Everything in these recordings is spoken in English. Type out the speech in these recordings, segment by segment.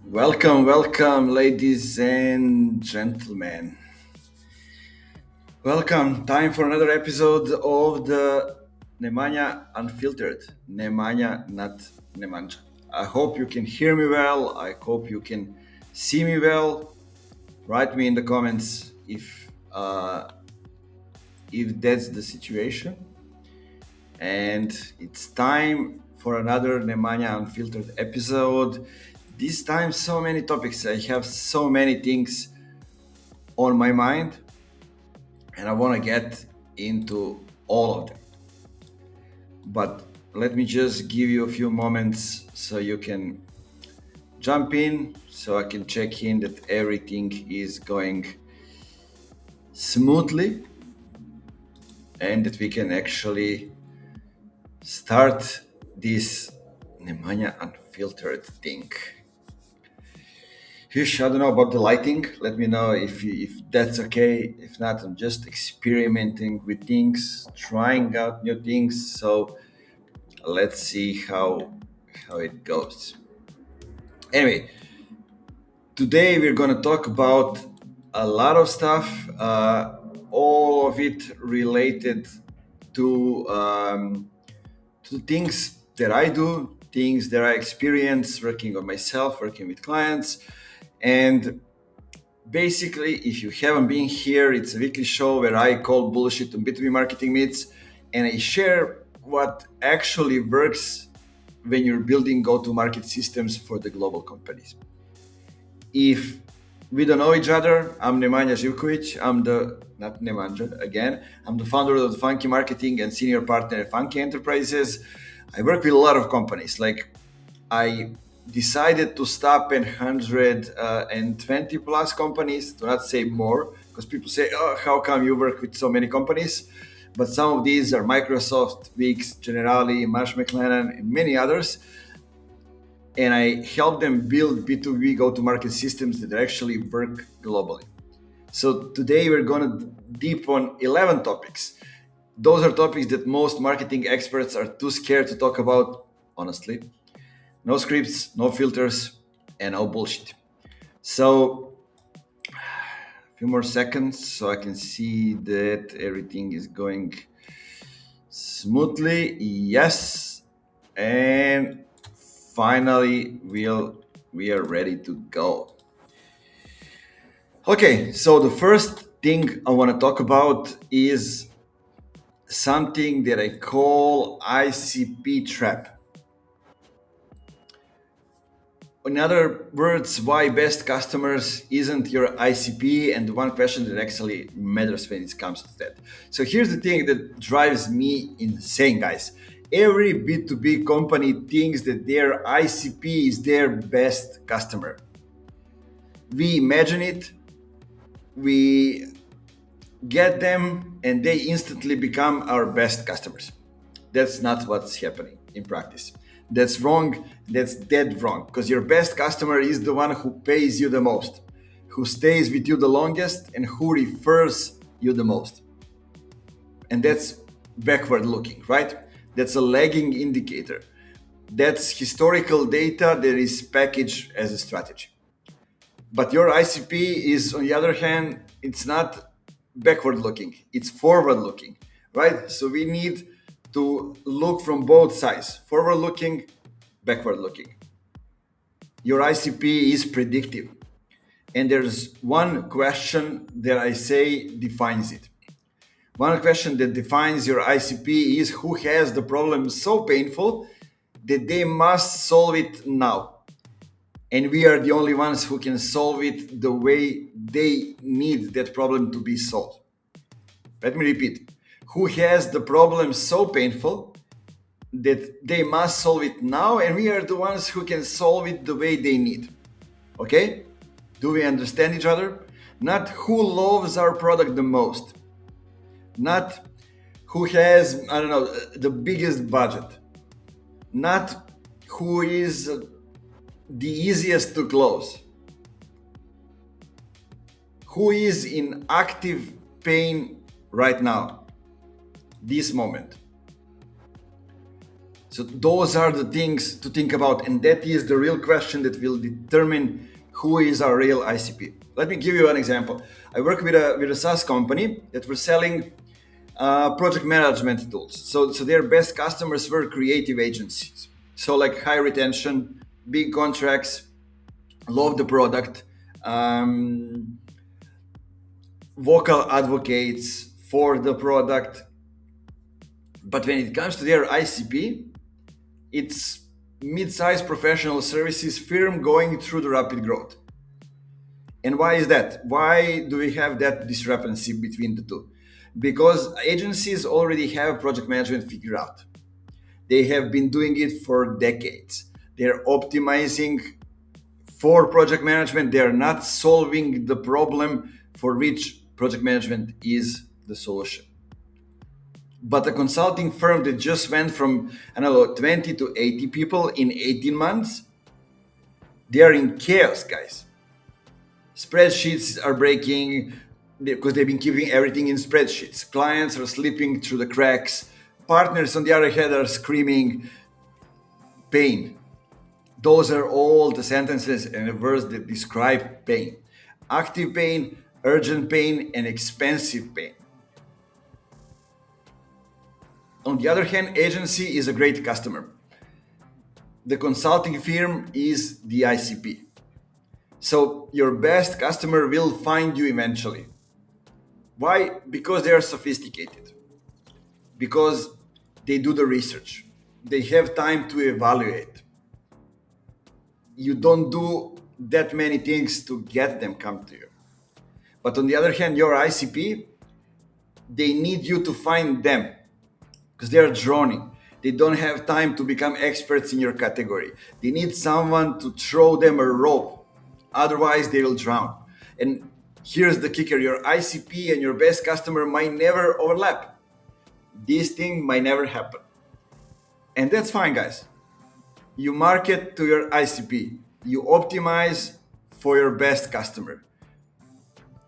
Welcome, ladies and gentlemen. Welcome. Time for another episode of the Nemanja Unfiltered. Nemanja, not Nemanja. I hope you can hear me well. I hope you can see me well. Write me in the comments if that's the situation. And it's time for another Nemanja Unfiltered episode. This time, so many topics. I have so many things on my mind, and I want to get into all of them. But let me just give you a few moments so you can jump in, so I can check in that everything is going smoothly and that we can actually start this Nemanja Unfiltered thing. Hish, I don't know about the lighting. Let me know if that's okay. If not, I'm just experimenting with things, trying out new things. So let's see how it goes. Anyway, today we're gonna talk about a lot of stuff, all of it related to things that I do, things that I experience working on myself, working with clients, and basically, if you haven't been here, it's a weekly show where I call bullshit on B2B marketing myths and I share what actually works when you're building go-to-market systems for the global companies. If we don't know each other, I'm Nemanja Živković. Not Nemanja again, I'm the founder of the Funky Marketing and senior partner at Funky Enterprises. I work with a lot of companies. Like I decided to stop at 120 plus companies, to not say more, because people say, oh, how come you work with so many companies? But some of these are Microsoft, Wix, Generali, Marsh McLennan, and many others. And I help them build B2B go-to-market systems that actually work globally. So today we're going to deep on 11 topics. Those are topics that most marketing experts are too scared to talk about, honestly. No scripts, no filters, and no bullshit. So, a few more seconds so I can see that everything is going smoothly. Yes. And finally, we are ready to go. Okay, so the first thing I want to talk about is something that I call ICP trap. In other words, why best customers isn't your ICP, and the one question that actually matters when it comes to that. So here's the thing that drives me insane, guys. Every B2B company thinks that their ICP is their best customer. We imagine it, we get them, and they instantly become our best customers. That's not what's happening in practice. That's wrong. That's dead wrong. Because your best customer is the one who pays you the most, who stays with you the longest, and who refers you the most. And that's backward looking, right? That's a lagging indicator. That's historical data that is packaged as a strategy. But your ICP is, on the other hand, it's not backward looking, it's forward looking, right? So we need to look from both sides, forward looking, backward looking. Your ICP is predictive. And there's one question that I say defines it. One question that defines your ICP is who has the problem so painful that they must solve it now. And we are the only ones who can solve it the way they need that problem to be solved. Let me repeat. Who has the problem so painful that they must solve it now, and we are the ones who can solve it the way they need. Okay? Do we understand each other? Not who loves our product the most. Not who has, I don't know, the biggest budget. Not who is the easiest to close. Who is in active pain right now, this moment. So those are the things to think about, and that is the real question that will determine who is our real ICP. Let me give you an example. I work with a SaaS company that were selling project management tools. So their best customers were creative agencies. So like high retention, big contracts, love the product, vocal advocates for the product. But when it comes to their ICP, it's mid-sized professional services firm going through the rapid growth. And why is that? Why do we have that discrepancy between the two? Because agencies already have project management figured out. They have been doing it for decades. They're optimizing for project management. They're not solving the problem for which project management is the solution. But a consulting firm that just went from, 20 to 80 people in 18 months, they are in chaos, guys. Spreadsheets are breaking because they've been keeping everything in spreadsheets. Clients are slipping through the cracks. Partners, on the other hand, are screaming pain. Those are all the sentences and the words that describe pain. Active pain, urgent pain, and expensive pain. On the other hand, agency is a great customer. The consulting firm is the ICP. So your best customer will find you eventually. Why? Because they are sophisticated. Because they do the research. They have time to evaluate. You don't do that many things to get them come to you. But on the other hand, your ICP, they need you to find them because they are drowning. They don't have time to become experts in your category. They need someone to throw them a rope. Otherwise, they will drown. And here's the kicker. Your ICP and your best customer might never overlap. This thing might never happen. And that's fine, guys. You market to your ICP. You optimize for your best customer.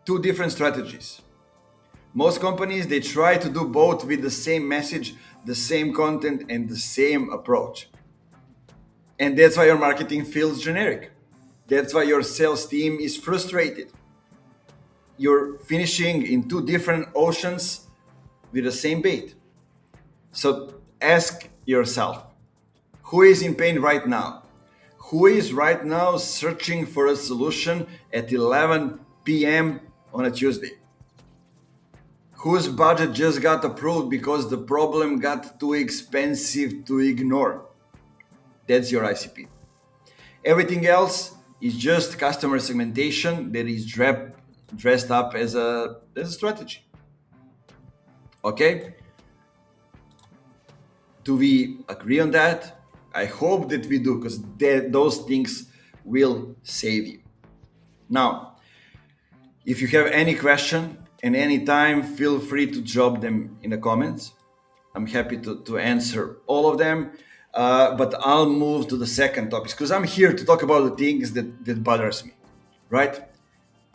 Two different strategies. Most companies, they try to do both with the same message, the same content, and the same approach. And that's why your marketing feels generic. That's why your sales team is frustrated. You're finishing in two different oceans with the same bait. So ask yourself, who is in pain right now? Who is right now searching for a solution at 11 p.m. on a Tuesday? Whose budget just got approved because the problem got too expensive to ignore? That's your ICP. Everything else is just customer segmentation that is dressed up as a strategy. Okay? Do we agree on that? I hope that we do, because those things will save you. Now, if you have any question and any time, feel free to drop them in the comments. I'm happy to answer all of them. But I'll move to the second topic because I'm here to talk about the things that bothers me, right?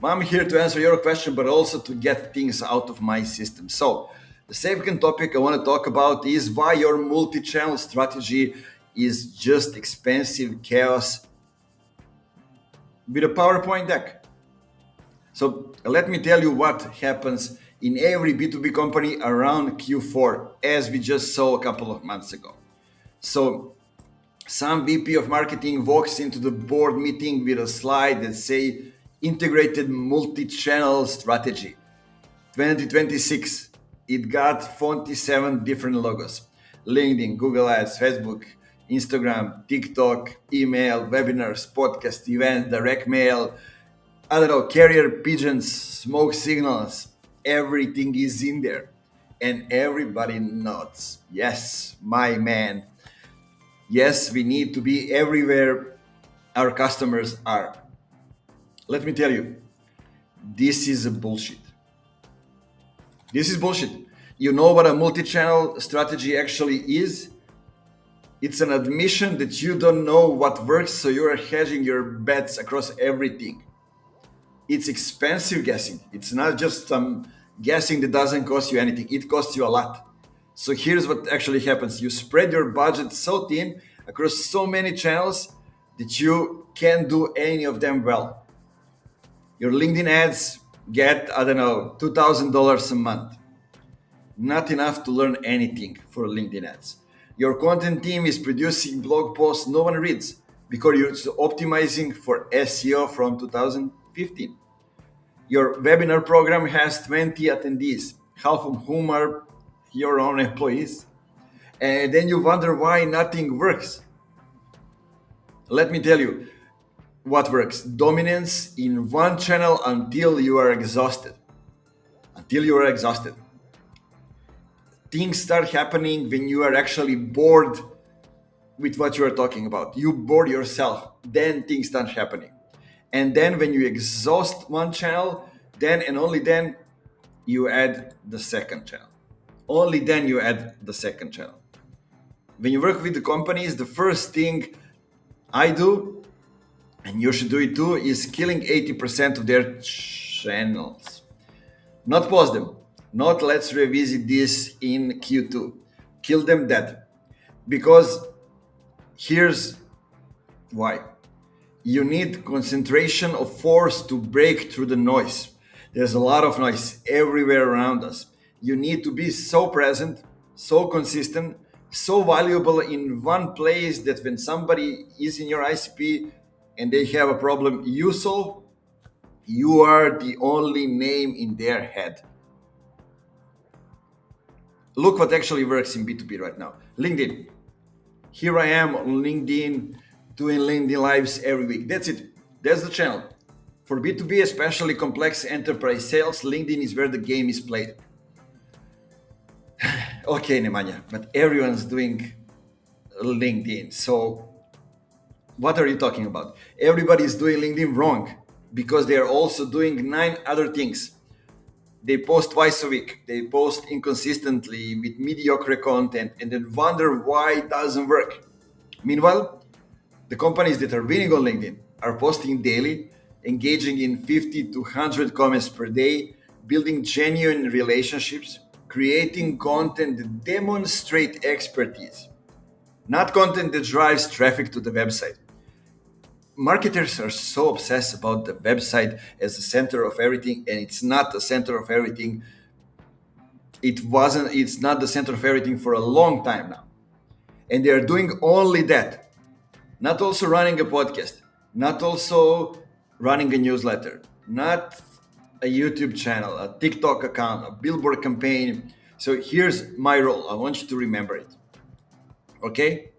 I'm here to answer your question, but also to get things out of my system. So the second topic I want to talk about is why your multi-channel strategy is just expensive chaos with a PowerPoint deck. So let me tell you what happens in every B2B company around Q4, as we just saw a couple of months ago. So some VP of marketing walks into the board meeting with a slide that say integrated multi-channel strategy 2026. It got 47 different logos: LinkedIn, Google Ads, Facebook, Instagram, TikTok, email, webinars, podcast, event, direct mail, carrier pigeons, smoke signals. Everything is in there and everybody nods. Yes, my man. Yes, we need to be everywhere our customers are. Let me tell you, this is a bullshit. This is bullshit. You know what a multi-channel strategy actually is? It's an admission that you don't know what works, so you are hedging your bets across everything. It's expensive guessing. It's not just some guessing that doesn't cost you anything. It costs you a lot. So here's what actually happens. You spread your budget so thin across so many channels that you can't do any of them well. Your LinkedIn ads get, I don't know, $2,000 a month. Not enough to learn anything for LinkedIn ads. Your content team is producing blog posts no one reads because you're optimizing for SEO from 2015. Your webinar program has 20 attendees, half of whom are your own employees. And then you wonder why nothing works. Let me tell you what works. Dominance in one channel until you are exhausted. Until you are exhausted. Things start happening when you are actually bored with what you are talking about. You bore yourself, then things start happening. And then when you exhaust one channel, then and only then you add the second channel. Only then you add the second channel. When you work with the companies, the first thing I do, and you should do it too, is killing 80% of their channels. Not pause them. Not let's revisit this in Q2. Kill them dead. Because here's why. You need concentration of force to break through the noise. There's a lot of noise everywhere around us. You need to be so present, so consistent, so valuable in one place that when somebody is in your ICP and they have a problem you solve, you are the only name in their head. Look what actually works in B2B right now. LinkedIn. Here I am on LinkedIn, doing LinkedIn lives every week. That's it. That's the channel. For B2B, especially complex enterprise sales, LinkedIn is where the game is played. Okay, Nemanja, but everyone's doing LinkedIn. So what are you talking about? Everybody is doing LinkedIn wrong because they are also doing 9 other things. They post twice a week. They post inconsistently with mediocre content and then wonder why it doesn't work. Meanwhile, the companies that are winning on LinkedIn are posting daily, engaging in 50 to 100 comments per day, building genuine relationships, creating content that demonstrate expertise, not content that drives traffic to the website. Marketers are so obsessed about the website as the center of everything, and it's not the center of everything. It's not the center of everything for a long time now. And they are doing only that. Not also running a podcast, not also running a newsletter, not a YouTube channel, a TikTok account, a billboard campaign. So here's my role. I want you to remember it. Okay?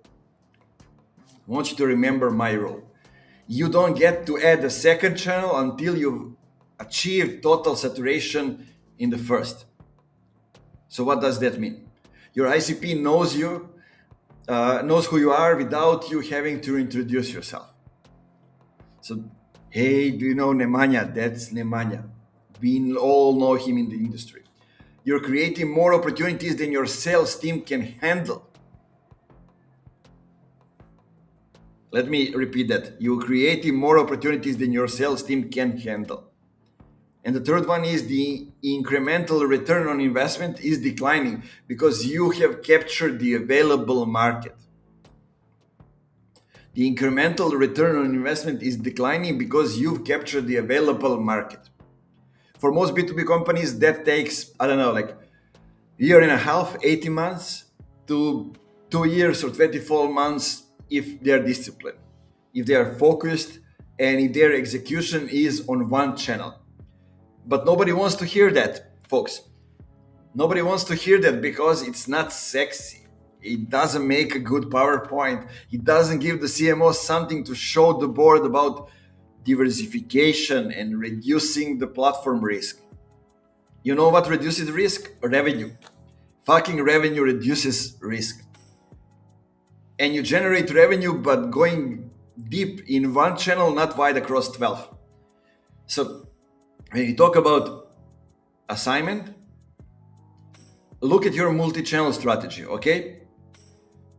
I want you to remember my role. You don't get to add a second channel until you've achieved total saturation in the first. So what does that mean? Your ICP knows you, knows who you are without you having to introduce yourself. So, hey, do you know Nemanja? That's Nemanja. We all know him in the industry. You're creating more opportunities than your sales team can handle. Let me repeat that. You're creating more opportunities than your sales team can handle. And the third one is the incremental return on investment is declining because you have captured the available market. The incremental return on investment is declining because you've captured the available market. For most B2B companies, that takes, I don't know, like a year and a half, 18 months to 2 years or 24 months if they're disciplined, if they are focused, and if their execution is on one channel. But nobody wants to hear that, folks. Nobody wants to hear that because it's not sexy. It doesn't make a good PowerPoint. It doesn't give the CMOs something to show the board about diversification and reducing the platform risk. You know what reduces risk? Revenue. Fucking revenue reduces risk. And you generate revenue, but going deep in one channel, not wide across 12. So when you talk about assignment, look at your multi-channel strategy, okay?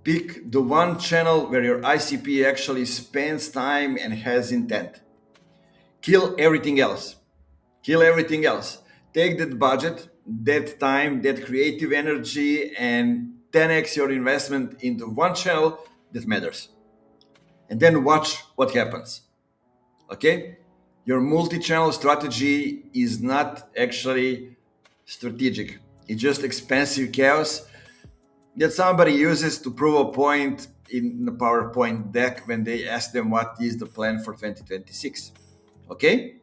Pick the one channel where your ICP actually spends time and has intent. Kill everything else. Kill everything else. Take that budget that time, that creative energy, and 10x your investment into one channel that matters. And then watch what happens. Okay? Your multi-channel strategy is not actually strategic. It's just expensive chaos that somebody uses to prove a point in the PowerPoint deck when they ask them what is the plan for 2026. Okay?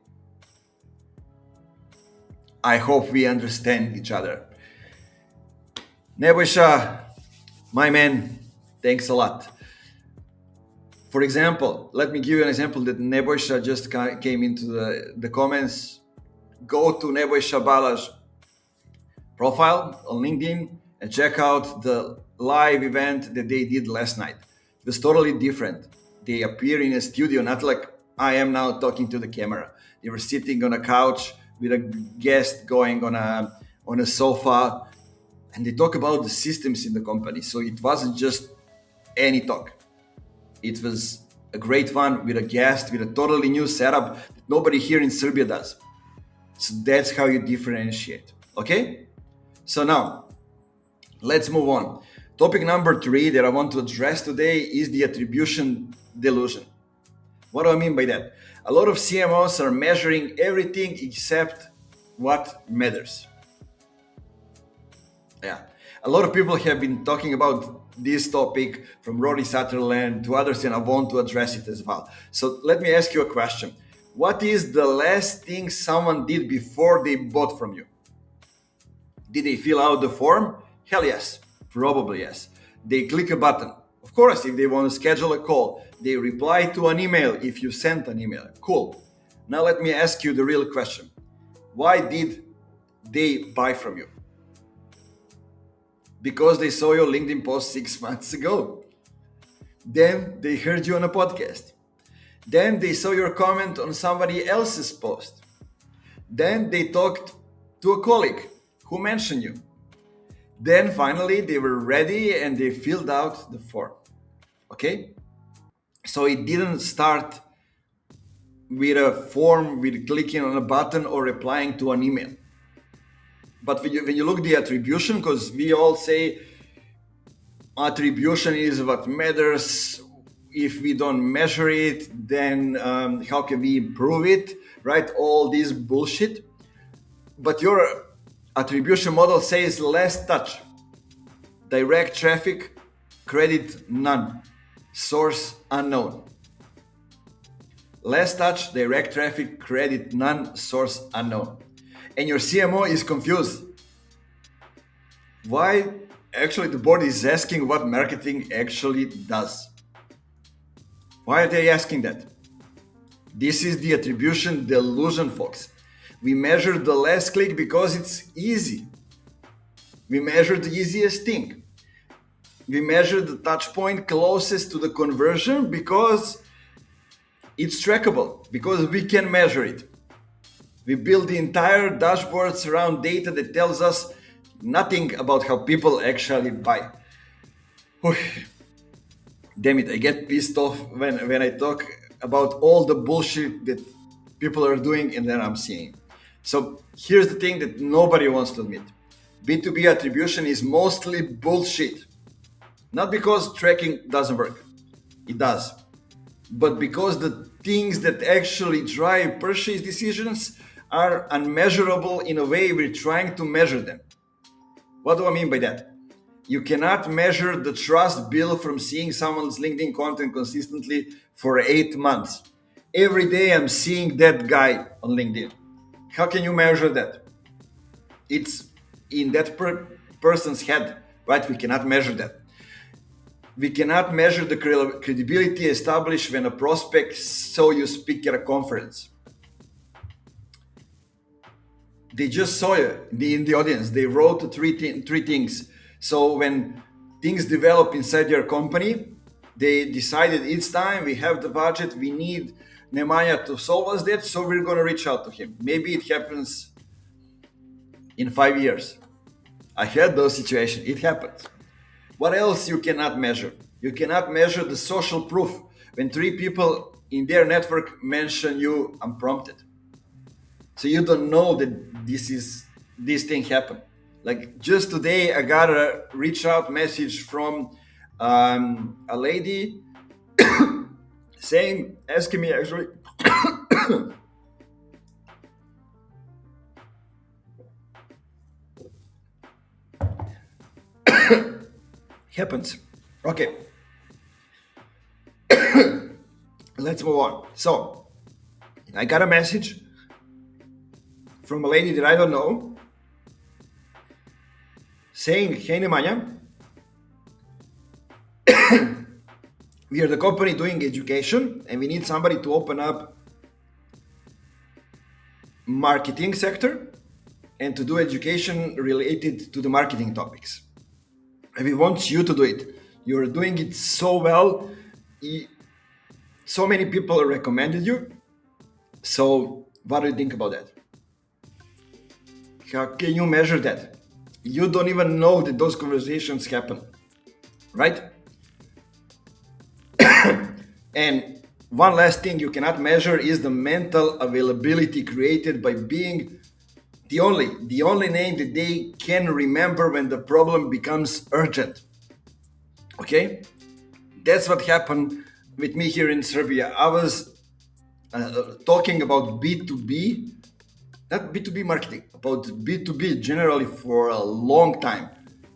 I hope we understand each other. Nebojša, my man, thanks a lot. For example, let me give you an example that Nebojša just came into the comments. Go to Nebojša Balazs profile on LinkedIn and check out the live event that they did last night. It was totally different. They appear in a studio, not like I am now talking to the camera. They were sitting on a couch with a guest going on a sofa, and they talk about the systems in the company. So it wasn't just any talk. It was a great one with a guest, with a totally new setup that nobody here in Serbia does. So that's how you differentiate. Okay? So now, let's move on. Topic number 3 that I want to address today is the attribution delusion. What do I mean by that? A lot of CMOs are measuring everything except what matters. Yeah. A lot of people have been talking about this topic, from Rory Sutherland to others, and I want to address it as well. So let me ask you a question. What is the last thing someone did before they bought from you? Did they fill out the form? Hell yes. Probably yes. They click a button. Of course, if they want to schedule a call, they reply to an email if you sent an email. Cool. Now let me ask you the real question. Why did they buy from you? Because they saw your LinkedIn post 6 months ago. Then they heard you on a podcast. Then they saw your comment on somebody else's post. Then they talked to a colleague who mentioned you. Then finally they were ready and they filled out the form. Okay? So it didn't start with a form, with clicking on a button or replying to an email. But when you look at the attribution, because we all say attribution is what matters. If we don't measure it, then how can we improve it, right? All this bullshit. But your attribution model says less touch, direct traffic, credit none, source unknown. Less touch, direct traffic, credit none, source unknown. And your CMO is confused. Why? Actually, the board is asking what marketing actually does. Why are they asking that? This is the attribution delusion, folks. We measure the last click because it's easy. We measure the easiest thing. We measure the touch point closest to the conversion because it's trackable, because we can measure it. We build the entire dashboards around data that tells us nothing about how people actually buy. Damn it, I get pissed off when I talk about all the bullshit that people are doing and then I'm seeing. So here's the thing that nobody wants to admit. B2B attribution is mostly bullshit. Not because tracking doesn't work. It does. But because the things that actually drive purchase decisions are unmeasurable in a way we're trying to measure them. What do I mean by that? You cannot measure the trust built from seeing someone's LinkedIn content consistently for 8 months. Every day I'm seeing that guy on LinkedIn. How can you measure that? It's in that person's head, right? We cannot measure that. We cannot measure the credibility established when a prospect saw you speak at a conference. They just saw you in the audience. They wrote three things. So when things develop inside your company, they decided it's time, we have the budget, we need Nemanja to solve us that, so we're going to reach out to him. Maybe it happens in 5 years. I had those situations. It happens. What else you cannot measure? You cannot measure the social proof. When 3 people in their network mention you unprompted. So you don't know that this is this thing happen. Like just today, I got a reach out message from a lady saying, asking me actually, happens. Okay, let's move on. So I got a message from a lady that I don't know saying, hey Nemanja, we are the company doing education and we need somebody to open up marketing sector and to do education related to the marketing topics. And we want you to do it. You're doing it so well. So many people recommended you. So what do you think about that? How can you measure that? You don't even know that those conversations happen, right? And one last thing you cannot measure is the mental availability created by being the only name that they can remember when the problem becomes urgent. Okay? That's what happened with me here in Serbia. I was talking about B2B, not B2B marketing, about B2B generally for a long time.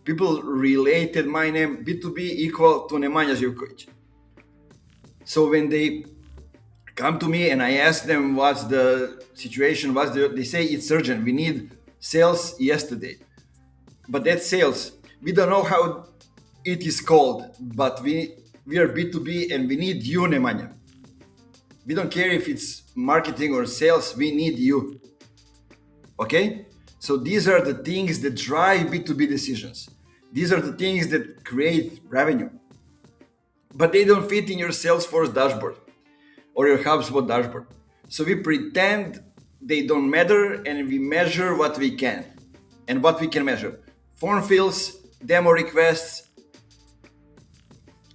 People related my name B2B equal to Nemanja Živković. So when they come to me and I ask them what's the situation, they say it's urgent. We need sales yesterday. But that's sales. We don't know how it is called, but we are B2B and we need you, Nemanja. We don't care if it's marketing or sales, we need you. Okay? So these are the things that drive B2B decisions. These are the things that create revenue. But they don't fit in your Salesforce dashboard or your HubSpot dashboard. So we pretend they don't matter and we measure what we can. And what we can measure: form fills, demo requests,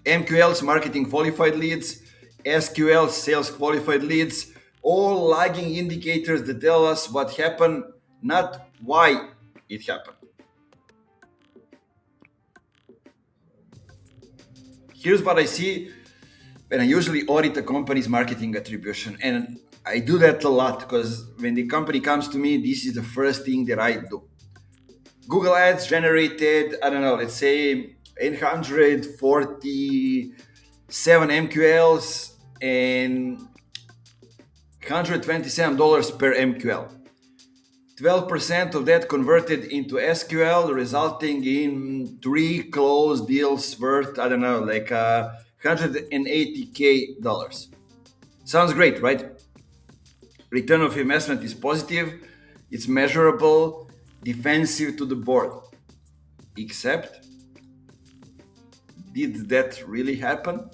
MQLs, marketing qualified leads, SQL, sales qualified leads, all lagging indicators that tell us what happened, not why it happened. Here's what I see when I usually audit a company's marketing attribution. And I do that a lot because when the company comes to me, this is the first thing that I do. Google Ads generated, I don't know, let's say 847 MQLs and $127 per MQL. 12% of that converted into SQL, resulting in 3 closed deals worth, I don't know, like $180K. Sounds great, right? Return of investment is positive, it's measurable, defensive to the board. Except, did that really happen?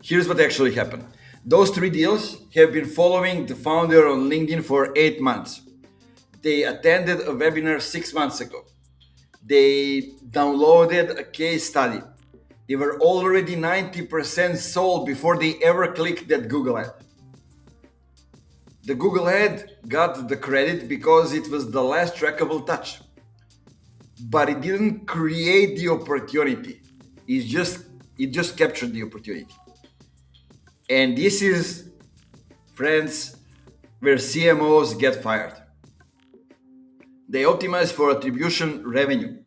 Here's what actually happened. Those 3 deals have been following the founder on LinkedIn for 8 months. They attended a webinar 6 months ago. They downloaded a case study. They were already 90% sold before they ever clicked that Google ad. The Google ad got the credit because it was the last trackable touch. But it didn't create the opportunity. It just captured the opportunity. And this is, friends, where CMOs get fired. They optimize for attribution revenue.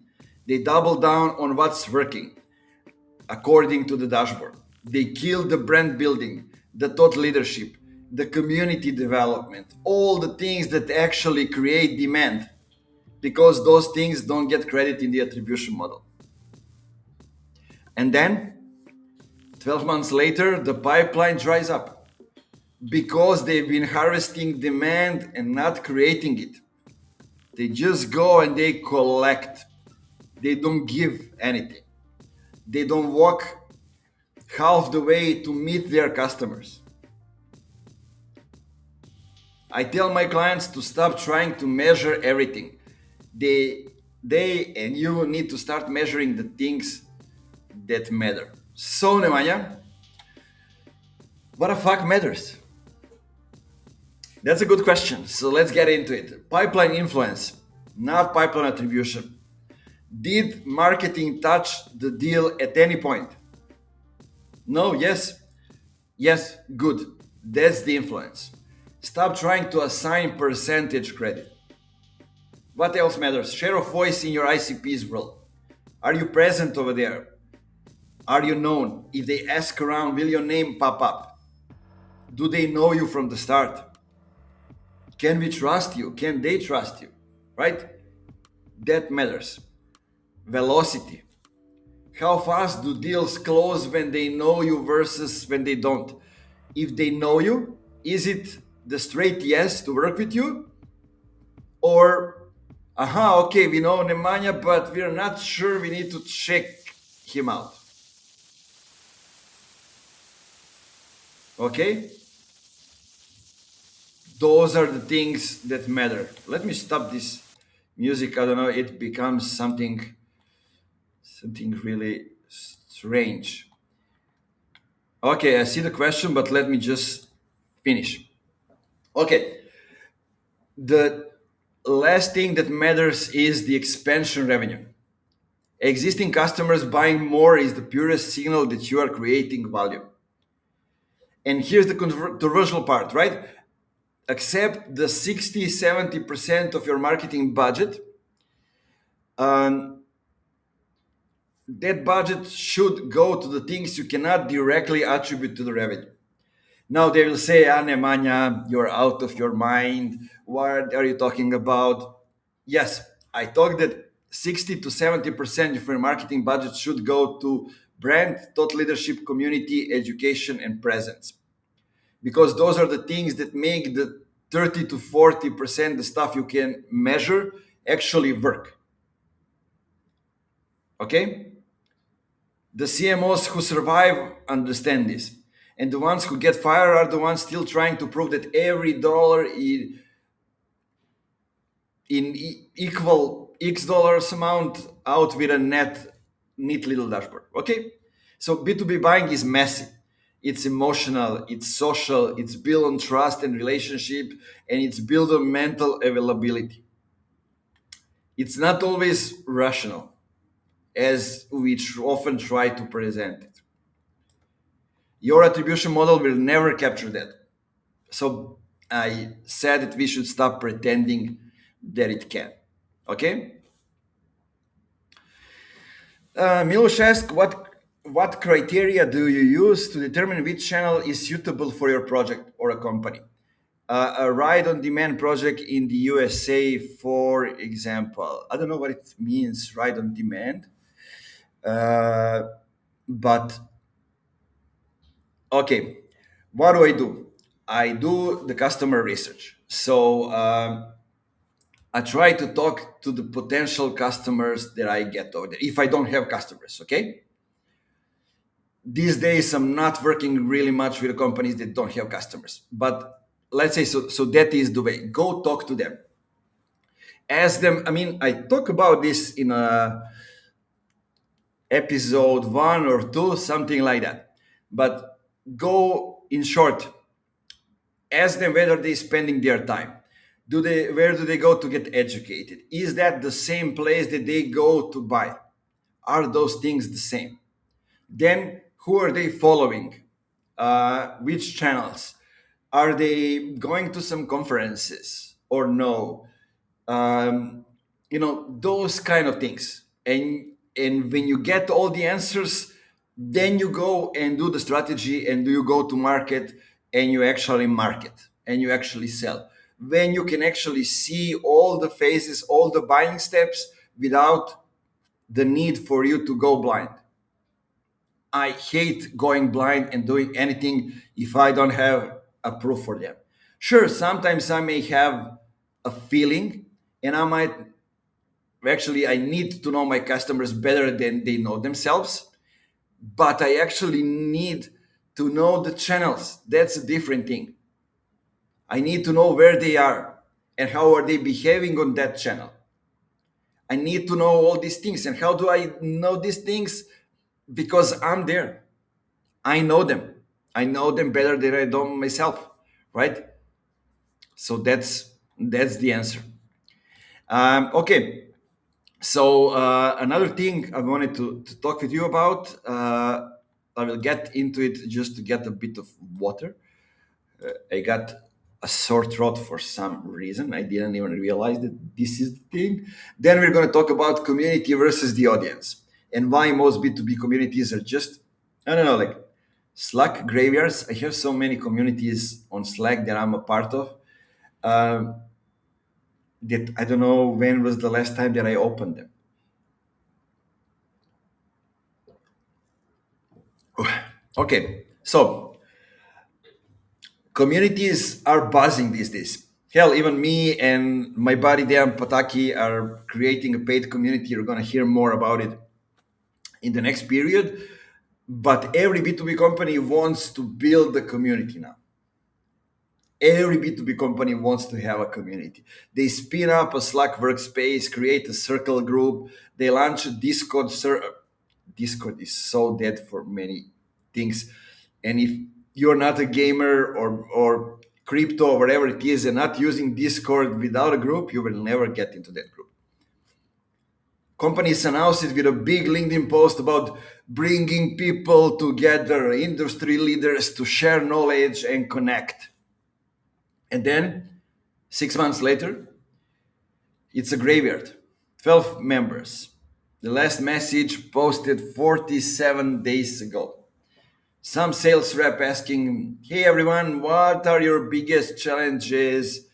They double down on what's working according to the dashboard. They kill the brand building, the thought leadership, the community development, all the things that actually create demand, because those things don't get credit in the attribution model. And then 12 months later, the pipeline dries up because they've been harvesting demand and not creating it. They just go and they collect. They don't give anything. They don't walk half the way to meet their customers. I tell my clients to stop trying to measure everything. They and you need to start measuring the things that matter. So, Nemanja, what the fuck matters? That's a good question. So let's get into it. Pipeline influence, not pipeline attribution. Did marketing touch the deal at any point? No, yes. Yes, good. That's the influence. Stop trying to assign percentage credit. What else matters? Share of voice in your ICP's world. Are you present over there? Are you known? If they ask around, will your name pop up? Do they know you from the start? Can we trust you? Can they trust you? Right? That matters. Velocity. How fast do deals close when they know you versus when they don't? If they know you, is it the straight yes to work with you? Or, aha, okay, we know Nemanja, but we're not sure, we need to check him out. Okay? Those are the things that matter. Let me stop this music. I don't know, it becomes something really strange. Okay, I see the question, but let me just finish. Okay, the last thing that matters is the expansion revenue. Existing customers buying more is the purest signal that you are creating value. And here's the controversial part, right? Accept the 60-70% of your marketing budget. Um, that budget should go to the things you cannot directly attribute to the revenue. Now they will say, ah, Nemanja, you're out of your mind. What are you talking about? Yes, I talk that 60 to 70% of your marketing budget should go to brand, thought leadership, community, education, and presence. Because those are the things that make the 30 to 40%, the stuff you can measure, actually work. Okay? The CMOs who survive understand this. And the ones who get fired are the ones still trying to prove that every dollar in equal X dollars amount out with a neat little dashboard. Okay? So B2B buying is messy. It's emotional, it's social, it's built on trust and relationship, and it's built on mental availability. It's not always rational, as we often try to present it. Your attribution model will never capture that. So I said that we should stop pretending that it can. Okay? Milos asked, what criteria do you use to determine which channel is suitable for your project or a company? A ride-on-demand project in the USA, for example. I don't know what it means, ride-on-demand. Uh, but okay, what do I do? I do the customer research. So I try to talk to the potential customers that I get over there. If I don't have customers, okay? These days, I'm not working really much with companies that don't have customers. But let's say so. So that is the way. Go talk to them. Ask them. I mean, I talk about this in a episode 1 or 2, something like that. But go in short. Ask them whether they're spending their time. Where do they go to get educated? Is that the same place that they go to buy? Are those things the same? Then who are they following? Which channels? Are they going to some conferences or no? Those kind of things. And when you get all the answers, then you go and do the strategy, and you go to market, and you actually market and you actually sell. When you can actually see all the phases, all the buying steps without the need for you to go blind. I hate going blind and doing anything if I don't have a proof for them. Sure, sometimes I may have a feeling, and I might actually, I need to know my customers better than they know themselves, but I actually need to know the channels. That's a different thing. I need to know where they are and how are they behaving on that channel. I need to know all these things. And how do I know these things? Because I'm there. I know them. I know them better than I know myself, right? So that's the answer. Okay. So another thing I wanted to talk with you about, I will get into it just to get a bit of water. I got a sore throat for some reason. I didn't even realize that this is the thing. Then we're going to talk about community versus the audience and why most B2B communities are just, I don't know, like Slack graveyards. I have so many communities on Slack that I'm a part of um, that I don't know when was the last time that I opened them. Okay, so communities are buzzing these days. Hell, even me and my buddy Dan Pataki are creating a paid community. You're gonna hear more about it in the next period. But every B2B company wants to build a community now. Every B2B company wants to have a community. They spin up a Slack workspace, create a circle group, they launch a Discord server. Discord is so dead for many things. And if you're not a gamer or crypto or whatever it is and not using Discord without a group, you will never get into that group. Companies announce it with a big LinkedIn post about bringing people together, industry leaders to share knowledge and connect. And then 6 months later, it's a graveyard. 12 members. The last message posted 47 days ago. Some sales rep asking, "Hey everyone, what are your biggest challenges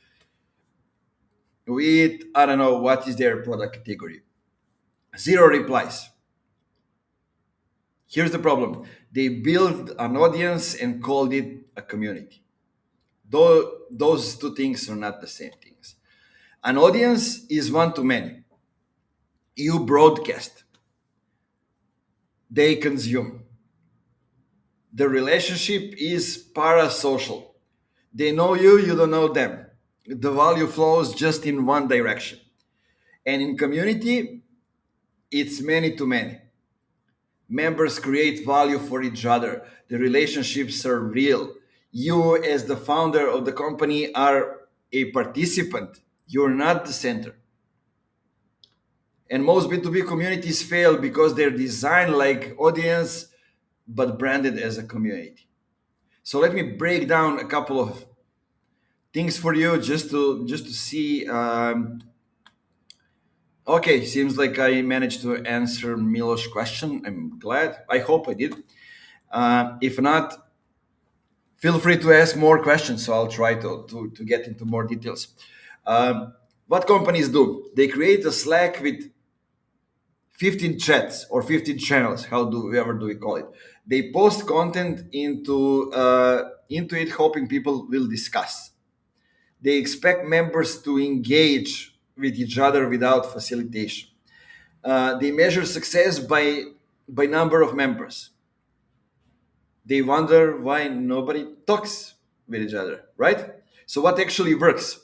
with, I don't know, what is their product category?" Zero replies. Here's the problem: they built an audience and called it a community. Though those two things are not the same things. An audience is one to many. You broadcast, they consume. The relationship is parasocial. They know you, you don't know them. The value flows just in one direction. And in community, it's many to many. Members create value for each other. The relationships are real. You, as the founder of the company, are a participant. You're not the center. And most B2B communities fail because they're designed like audience but branded as a community. So let me break down a couple of things for you just to see. Okay, seems like I managed to answer Milo's question. I'm glad. I hope I did. If not, feel free to ask more questions. So I'll try to get into more details. What companies do? They create a Slack with 15 chats or 15 channels. How do we ever do we call it? They post content into it, hoping people will discuss. They expect members to engage with each other without facilitation. They measure success by number of members. They wonder why nobody talks with each other, right? So what actually works?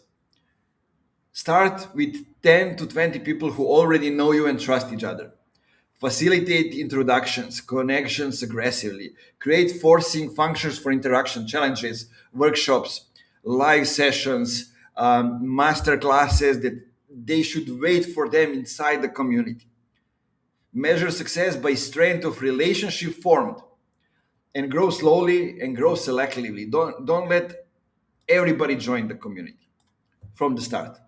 Start with 10 to 20 people who already know you and trust each other. Facilitate introductions, connections aggressively. Create forcing functions for interaction, challenges, workshops, live sessions, master classes that they should wait for them inside the community. Measure success by strength of relationship formed and grow slowly and grow selectively. Don't let everybody join the community from the start.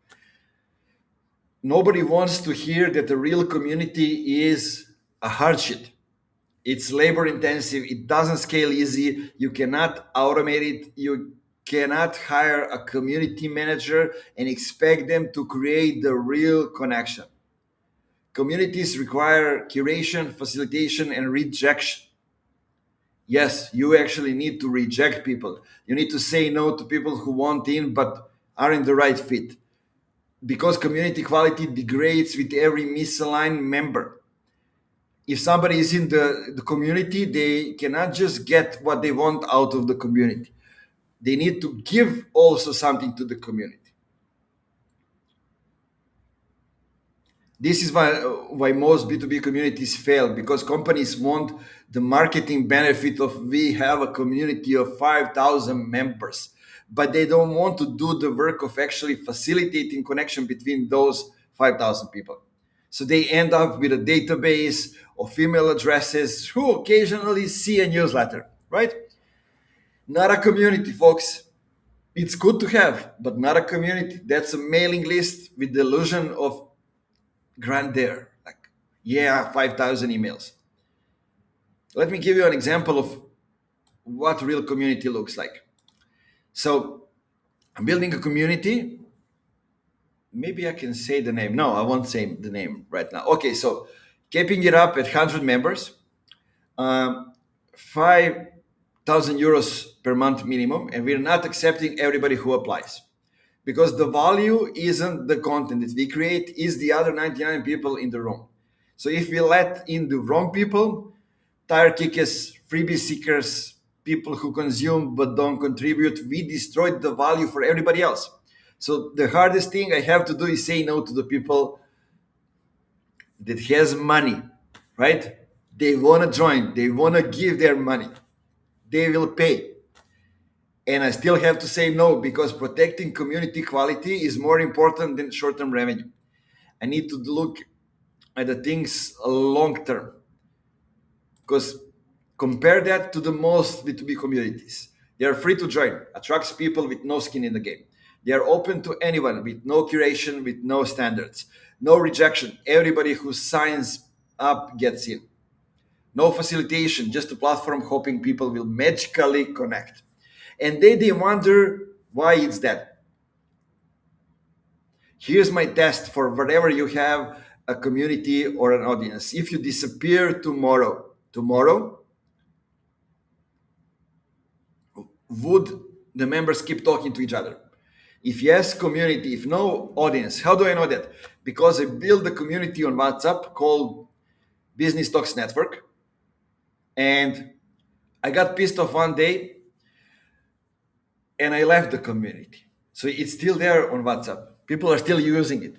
Nobody wants to hear that the real community is a hardship. It's labor intensive. It doesn't scale easy. You cannot automate it. You cannot hire a community manager and expect them to create the real connection. Communities require curation, facilitation, and rejection. Yes, you actually need to reject people. You need to say no to people who want in but aren't the right fit. Because community quality degrades with every misaligned member. If somebody is in the community, they cannot just get what they want out of the community. They need to give also something to the community. This is why most B2B communities fail, because companies want the marketing benefit of we have a community of 5,000 members. but they don't want to do the work of actually facilitating connection between those 5,000 people. So they end up with a database of email addresses who occasionally see a newsletter, right? Not a community, folks. It's good to have, but not a community. That's a mailing list with the illusion of grandeur. Like, yeah, 5,000 emails. Let me give you an example of what real community looks like. So I'm building a community. Maybe I can say the name. No, I won't say the name right now. Okay, so keeping it up at 100 members, 5,000 euros per month minimum, and we're not accepting everybody who applies. Because the value isn't the content that we create, is the other 99 people in the room. So if we let in the wrong people, tire kickers, freebie seekers, people who consume but don't contribute, we destroyed the value for everybody else. So the hardest thing I have to do is say no to the people that has money, right? They want to join, they want to give their money, they will pay. And I still have to say no because protecting community quality is more important than short-term revenue. I need to look at the things long term because compare that to the most B2B communities. They are free to join, attracts people with no skin in the game. They are open to anyone with no curation, with no standards, no rejection. Everybody who signs up gets in. No facilitation, just a platform hoping people will magically connect. And then they wonder why it's that. Here's my test for whatever you have a community or an audience. If you disappear tomorrow, would the members keep talking to each other? If yes, community. If no, audience. How do I know that? Because I built a community on WhatsApp called Business Talks Network. And I got pissed off one day and I left the community. So it's still there on WhatsApp. People are still using it.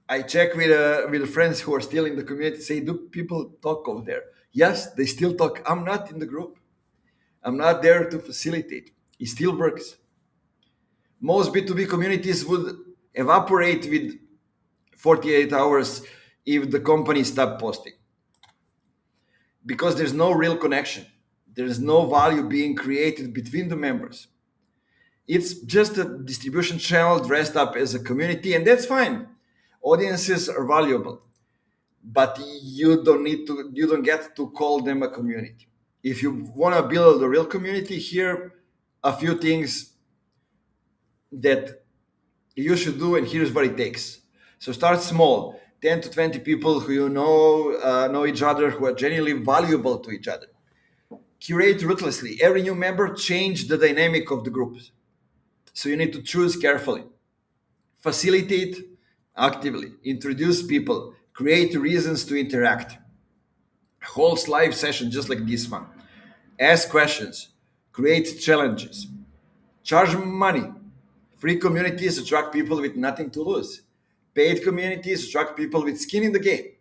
I check with friends who are still in the community. Say, do people talk over there? Yes, they still talk. I'm not in the group. I'm not there to facilitate. It still works. Most B2B communities would evaporate with 48 hours if the company stopped posting because there's no real connection. There's no value being created between the members. It's just a distribution channel dressed up as a community, and that's fine. Audiences are valuable, but you don't get to call them a community. If you want to build a real community, here a few things that you should do, and here's what it takes. So start small, 10 to 20 people who you know each other, who are genuinely valuable to each other. Curate ruthlessly. Every new member change the dynamic of the group. So you need to choose carefully. Facilitate actively. Introduce people. Create reasons to interact. Holds live session just like this one. Ask questions. Create challenges. Charge money. Free communities attract people with nothing to lose. Paid communities attract people with skin in the game.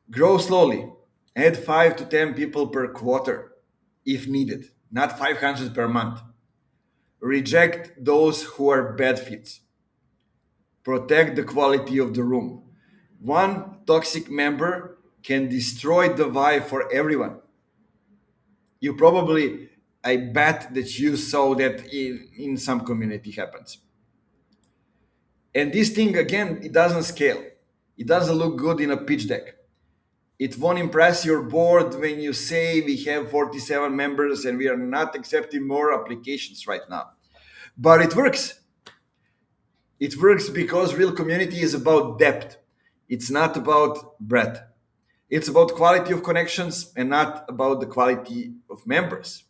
Grow slowly. Add 5 to 10 people per quarter if needed, not 500 per month. Reject those who are bad fits. Protect the quality of the room. One toxic member can destroy the vibe for everyone. You probably, I bet that you saw that in some community happens. And this thing, again, it doesn't scale. It doesn't look good in a pitch deck. It won't impress your board when you say we have 47 members and we are not accepting more applications right now. But it works. It works because real community is about depth. It's not about breadth. It's about quality of connections and not about the quality of members.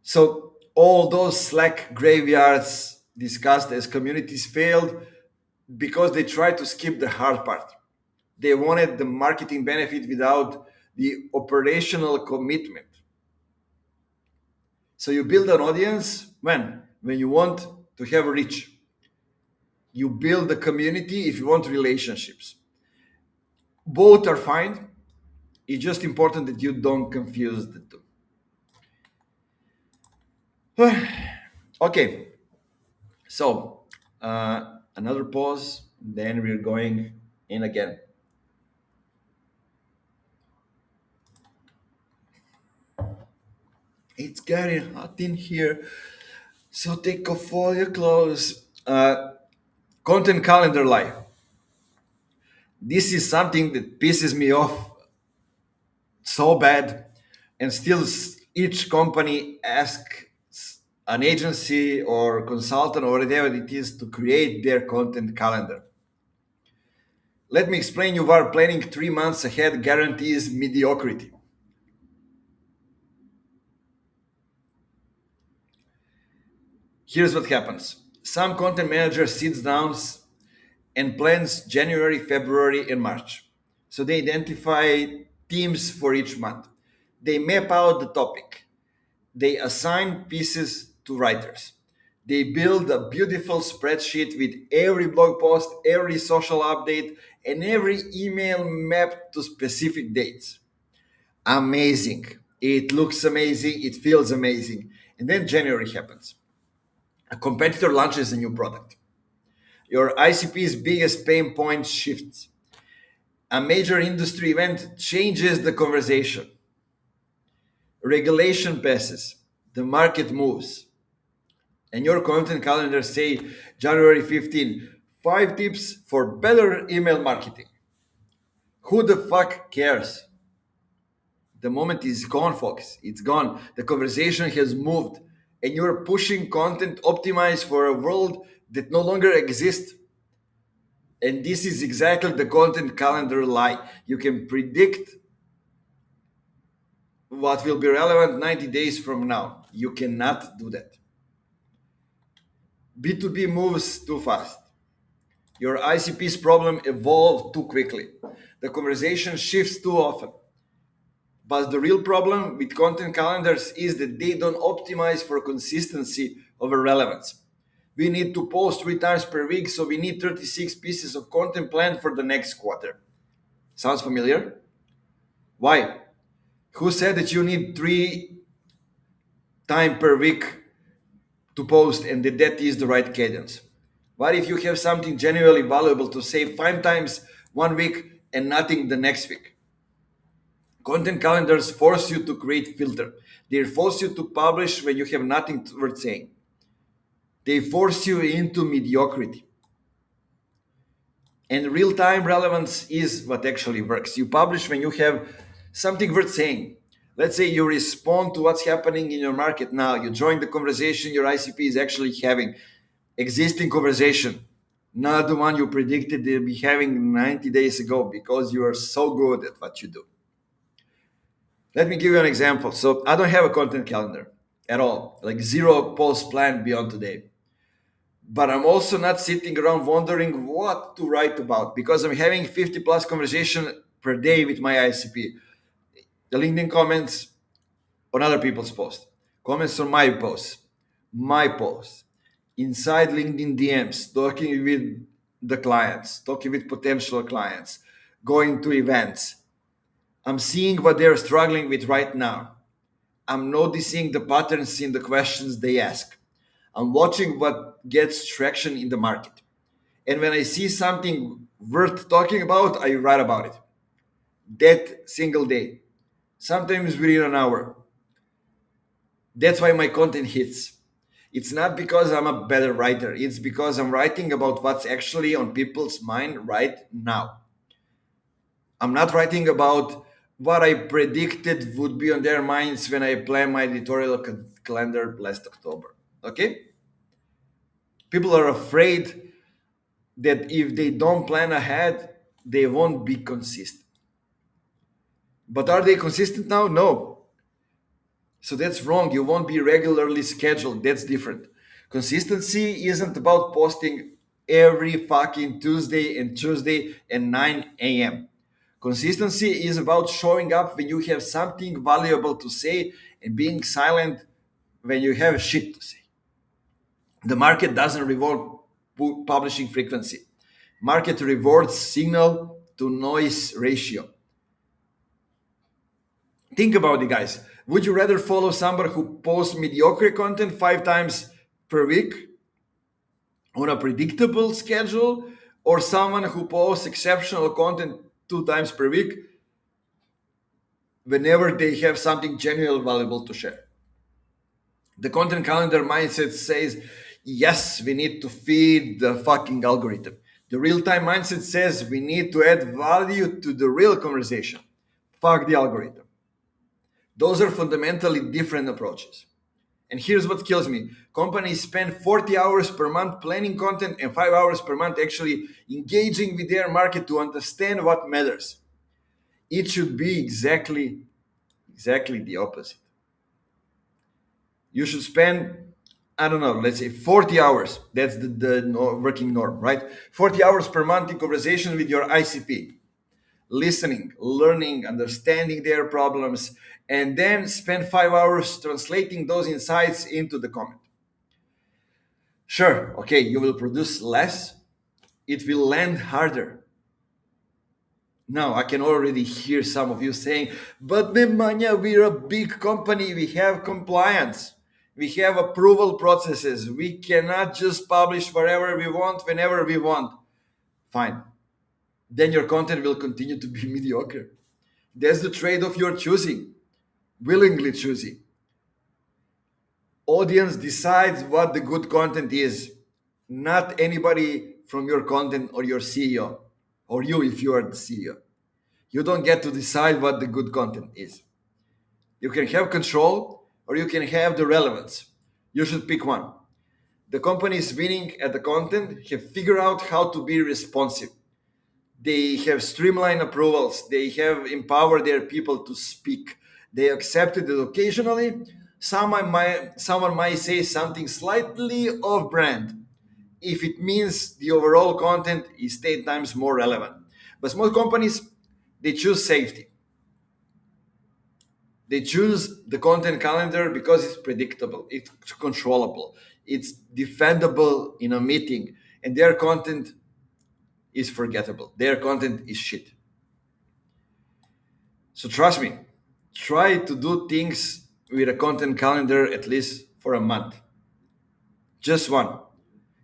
So all those Slack graveyards discussed as communities failed because they tried to skip the hard part. They wanted the marketing benefit without the operational commitment. So you build an audience when you want to have reach. You build a community if you want relationships. Both are fine. It's just important that you don't confuse the two. Okay, so another pause, then we're going in again. It's getting hot in here, so take off all your clothes. Content calendar lie. This is something that pisses me off so bad, and still each company asks an agency or consultant or whatever it is to create their content calendar. Let me explain. You are planning 3 months ahead guarantees mediocrity. Here's what happens. Some content manager sits down and plans January, February, and March. So they identify themes for each month. They map out the topic. They assign pieces to writers. They build a beautiful spreadsheet with every blog post, every social update, and every email mapped to specific dates. Amazing. It looks amazing. It feels amazing. And then January happens. A competitor launches a new product. Your ICP's biggest pain point shifts. A major industry event changes the conversation. Regulation passes. The market moves. And your content calendar say January 15, 5 tips for better email marketing. Who the fuck cares? The moment is gone, folks. It's gone. The conversation has moved. And you're pushing content optimized for a world that no longer exists. And this is exactly the content calendar lie. You can predict what will be relevant 90 days from now. You cannot do that. B2B moves too fast. Your ICP's problem evolved too quickly. The conversation shifts too often. But the real problem with content calendars is that they don't optimize for consistency over relevance. We need to post 3 times per week, so we need 36 pieces of content planned for the next quarter. Sounds familiar? Why? Who said that you need 3 times per week to post and that is the right cadence? What if you have something genuinely valuable to say 5 times one week and nothing the next week? Content calendars force you to create filter. They force you to publish when you have nothing worth saying. They force you into mediocrity. And real-time relevance is what actually works. You publish when you have something worth saying. Let's say you respond to what's happening in your market now. You join the conversation your ICP is actually having. Existing conversation, not the one you predicted they'll be having 90 days ago because you are so good at what you do. Let me give you an example. So I don't have a content calendar at all, like zero posts planned beyond today. But I'm also not sitting around wondering what to write about because I'm having 50 plus conversation per day with my ICP. The LinkedIn comments on other people's posts, comments on my posts, inside LinkedIn DMs, talking with the clients, talking with potential clients, going to events. I'm seeing what they're struggling with right now. I'm noticing the patterns in the questions they ask. I'm watching what gets traction in the market. And when I see something worth talking about, I write about it. That single day, sometimes within an hour. That's why my content hits. It's not because I'm a better writer, it's because I'm writing about what's actually on people's mind right now. I'm not writing about what I predicted would be on their minds when I planned my editorial calendar last October. Okay? People are afraid that if they don't plan ahead, they won't be consistent. But are they consistent now? No. So that's wrong. You won't be regularly scheduled. That's different. Consistency isn't about posting every fucking Tuesday and Tuesday at 9 a.m. Consistency is about showing up when you have something valuable to say and being silent when you have shit to say. The market doesn't reward publishing frequency. Market rewards signal to noise ratio. Think about it, guys. Would you rather follow somebody who posts mediocre content 5 times per week on a predictable schedule, or someone who posts exceptional content 2 times per week whenever they have something genuinely valuable to share? The content calendar mindset says, yes, we need to feed the fucking algorithm. The real time mindset says we need to add value to the real conversation. Fuck the algorithm. Those are fundamentally different approaches. And here's what kills me: companies spend 40 hours per month planning content and 5 hours per month actually engaging with their market to understand what matters. It should be exactly the opposite. You should spend, I don't know, let's say 40 hours. That's the working norm, right? 40 hours per month in conversation with your ICP, listening, learning, understanding their problems, and then spend 5 hours translating those insights into the comment. Sure, okay, you will produce less, it will land harder. Now, I can already hear some of you saying, but Nemanja, we're a big company, we have compliance, we have approval processes, we cannot just publish wherever we want, whenever we want. Fine. Then your content will continue to be mediocre. That's the trade off you're choosing, willingly choosing. Audience decides what the good content is, not anybody from your content or your CEO, or you if you are the CEO. You don't get to decide what the good content is. You can have control or you can have the relevance. You should pick one. The companies winning at the content have figured out how to be responsive. They have streamlined approvals. They have empowered their people to speak. They accepted that occasionally someone might say something slightly off brand if it means the overall content is 10 times more relevant. But small companies, they choose safety. They choose the content calendar because it's predictable, it's controllable, it's defendable in a meeting, and their content is forgettable. Their content is shit. So trust me, try to do things with a content calendar at least for a month. Just one.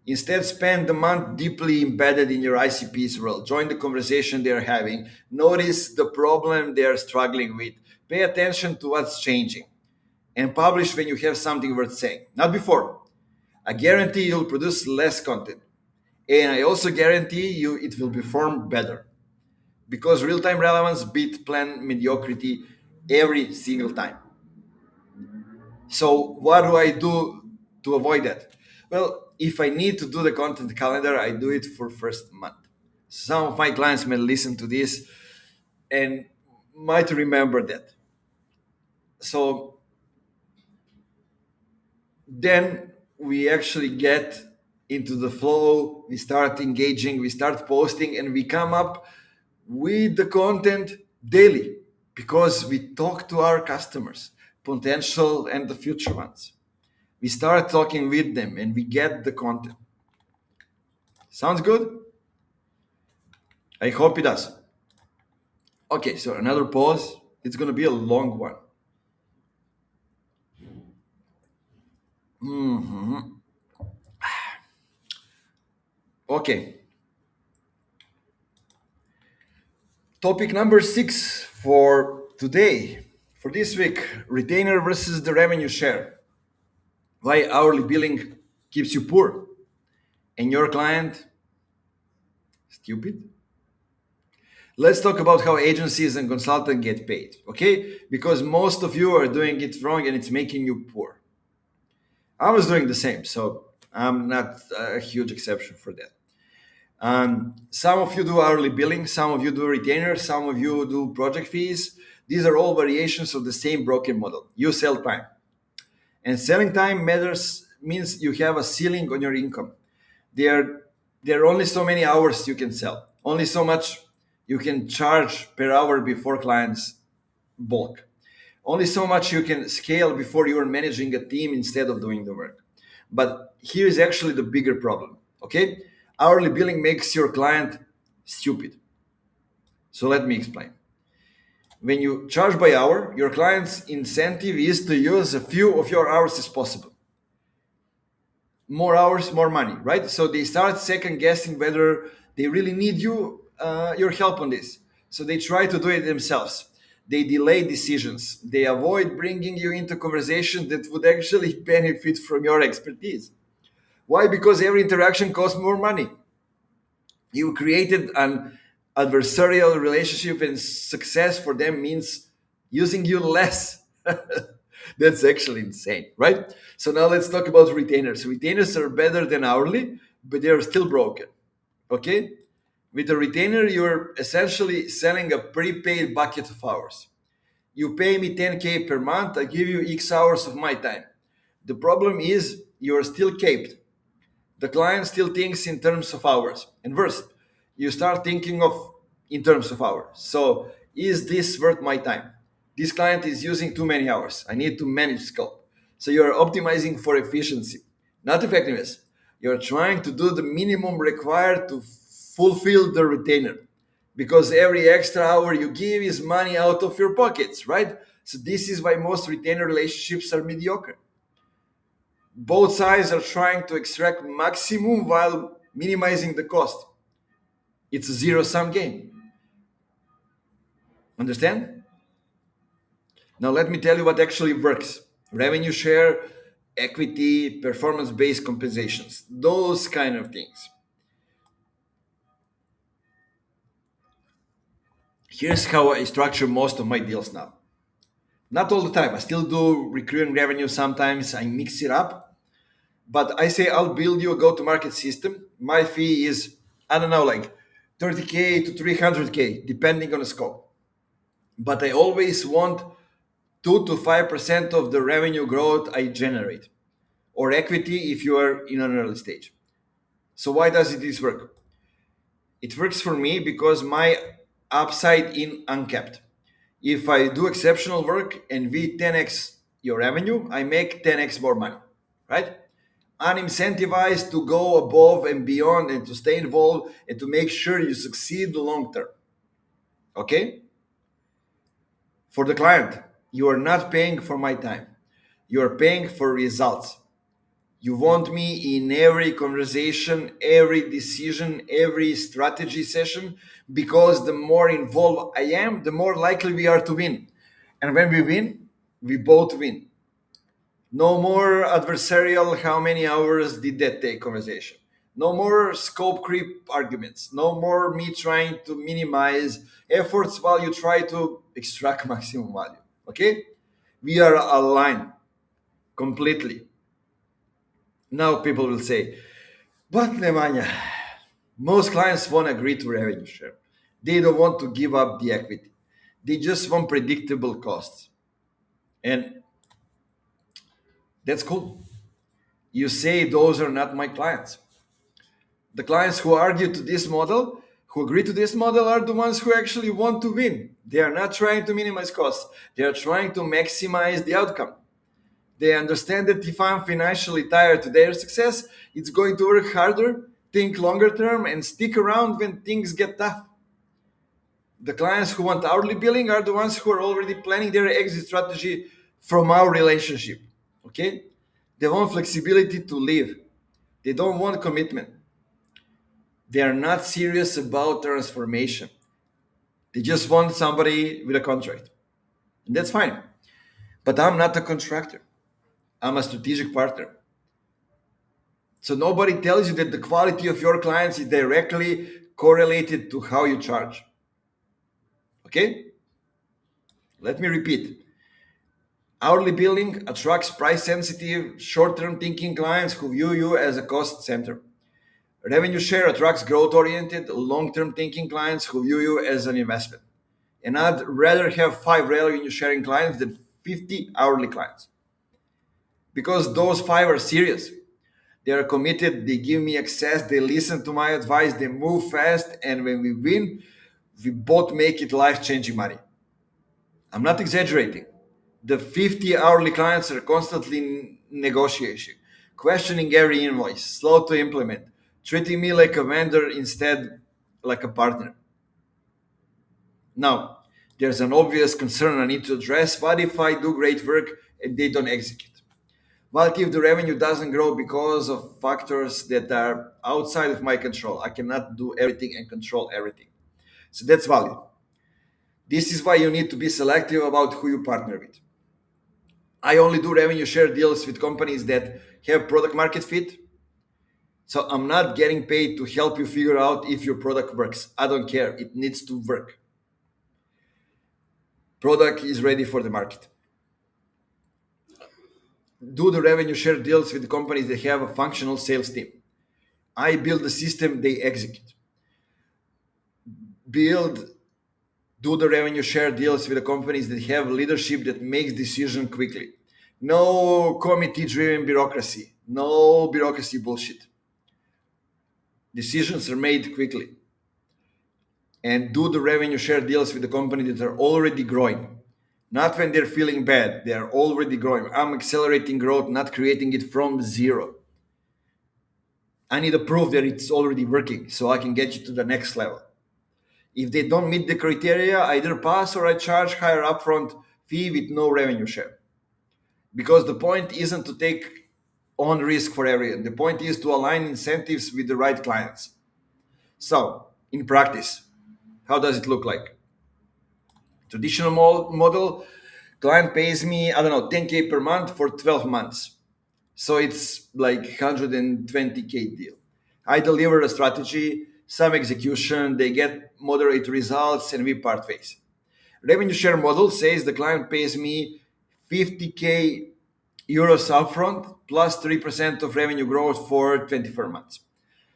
Instead, spend the month deeply embedded in your ICP's world. Join the conversation they're having. Notice the problem they're struggling with. Pay attention to what's changing. And publish when you have something worth saying, not before. I guarantee you'll produce less content. And I also guarantee you it will perform better. Because real time relevance beats planned mediocrity every single time. So, what do I do to avoid that? Well, if I need to do the content calendar, I do it for first month. Some of my clients may listen to this and might remember that. So then we actually get into the flow, we start engaging, we start posting, and we come up with the content daily because we talk to our customers, potential and the future ones. We start talking with them and we get the content. Sounds good? I hope it does. Okay, so another pause. It's going to be a long one. Mhm. Okay. Topic number 6 for today, for this week: retainer versus the revenue share. Why hourly billing keeps you poor and your client stupid? Let's talk about how agencies and consultants get paid, okay? Because most of you are doing it wrong and it's making you poor. I was doing the same, so I'm not a huge exception for that. Some of you do hourly billing, some of you do retainer, some of you do project fees. These are all variations of the same broken model. You sell time. And selling time matters means you have a ceiling on your income. There, there are only so many hours you can sell, only so much you can charge per hour before clients bulk. Only so much you can scale before you are managing a team instead of doing the work. But here is actually the bigger problem. Okay? Hourly billing makes your client stupid. So let me explain. When you charge by hour, your client's incentive is to use a few of your hours as possible. More hours, more money, right? So they start second guessing whether they really need your help on this. So they try to do it themselves. They delay decisions. They avoid bringing you into conversations that would actually benefit from your expertise. Why? Because every interaction costs more money. You created an adversarial relationship, and success for them means using you less. That's actually insane, right? So now let's talk about retainers. Retainers are better than hourly, but they are still broken. Okay? With a retainer, you're essentially selling a prepaid bucket of hours. You pay me 10K per month, I give you X hours of my time. The problem is you're still caped. The client still thinks in terms of hours. And worse, you start thinking of in terms of hours. So is this worth my time? This client is using too many hours. I need to manage scope. So you're optimizing for efficiency, not effectiveness. You're trying to do the minimum required to fulfill the retainer, because every extra hour you give is money out of your pockets, right? So this is why most retainer relationships are mediocre. Both sides are trying to extract maximum while minimizing the cost. It's a zero sum game. Understand? Now, let me tell you what actually works: revenue share, equity, performance based compensations, those kind of things. Here's how I structure most of my deals now. Not all the time. I still do recurring revenue sometimes, I mix it up. But I say I'll build you a go to market system. My fee is, I don't know, like 30K to 300K, depending on the scope. But I always want 2 to 5% of the revenue growth I generate, or equity if you are in an early stage. So why does this work? It works for me because my upside in uncapped. If I do exceptional work and we 10x your revenue, I make 10x more money, right? I'm incentivized to go above and beyond and to stay involved and to make sure you succeed long term. Okay? For the client, you are not paying for my time. You are paying for results. You want me in every conversation, every decision, every strategy session, because the more involved I am, the more likely we are to win. And when we win, we both win. No more adversarial, how many hours did that take conversation. No more scope creep arguments. No more me trying to minimize efforts while you try to extract maximum value. Okay? We are aligned completely. Now people will say, but Nemanja, most clients won't agree to revenue share. They don't want to give up the equity. They just want predictable costs. And that's cool. You say those are not my clients. The clients who argue to this model, who agree to this model, are the ones who actually want to win. They are not trying to minimize costs. They are trying to maximize the outcome. They understand that if I'm financially tied to their success, it's going to work harder, think longer term, and stick around when things get tough. The clients who want hourly billing are the ones who are already planning their exit strategy from our relationship. Okay? They want flexibility to live. They don't want commitment. They are not serious about transformation. They just want somebody with a contract. And that's fine. But I'm not a contractor. I'm a strategic partner. So nobody tells you that the quality of your clients is directly correlated to how you charge. Okay? Let me repeat. Hourly billing attracts price sensitive, short term thinking clients who view you as a cost center. Revenue share attracts growth oriented, long term thinking clients who view you as an investment. And I'd rather have 5 revenue sharing clients than 50 hourly clients, because those 5 are serious. They are committed, they give me access, they listen to my advice, they move fast, and when we win, we both make it life changing money. I'm not exaggerating. The 50 hourly clients are constantly in negotiation, questioning every invoice, slow to implement, treating me like a vendor instead like a partner. Now, There's an obvious concern I need to address. What if I do great work and they don't execute? What if the revenue doesn't grow because of factors that are outside of my control? I cannot do everything and control everything. So that's valid. This is why you need to be selective about who you partner with. I only do revenue share deals with companies that have product market fit. So I'm not getting paid to help you figure out if your product works. I don't care. It needs to work. Product is ready for the market. Do the revenue share deals with companies that have a functional sales team. I build the system, they execute. Build Do the revenue share deals with the companies that have leadership that makes decision quickly. No committee driven bureaucracy. No bureaucracy bullshit. Decisions are made quickly. And do the revenue share deals with the company that are already growing. Not when they're feeling bad. They are already growing. I'm accelerating growth, not creating it from zero. I need to prove that it's already working so I can get you to the next level. If they don't meet the criteria, I either pass or I charge higher upfront fee with no revenue share. Because the point isn't to take on risk for everyone. The point is to align incentives with the right clients. So, in practice, how does it look like? Traditional model, client pays me, I don't know, 10K per month for 12 months. So it's like 120K deal. I deliver a strategy, some execution, they get moderate results, and we part ways. Revenue share model says the client pays me 50K euros upfront plus 3% of revenue growth for 24 months.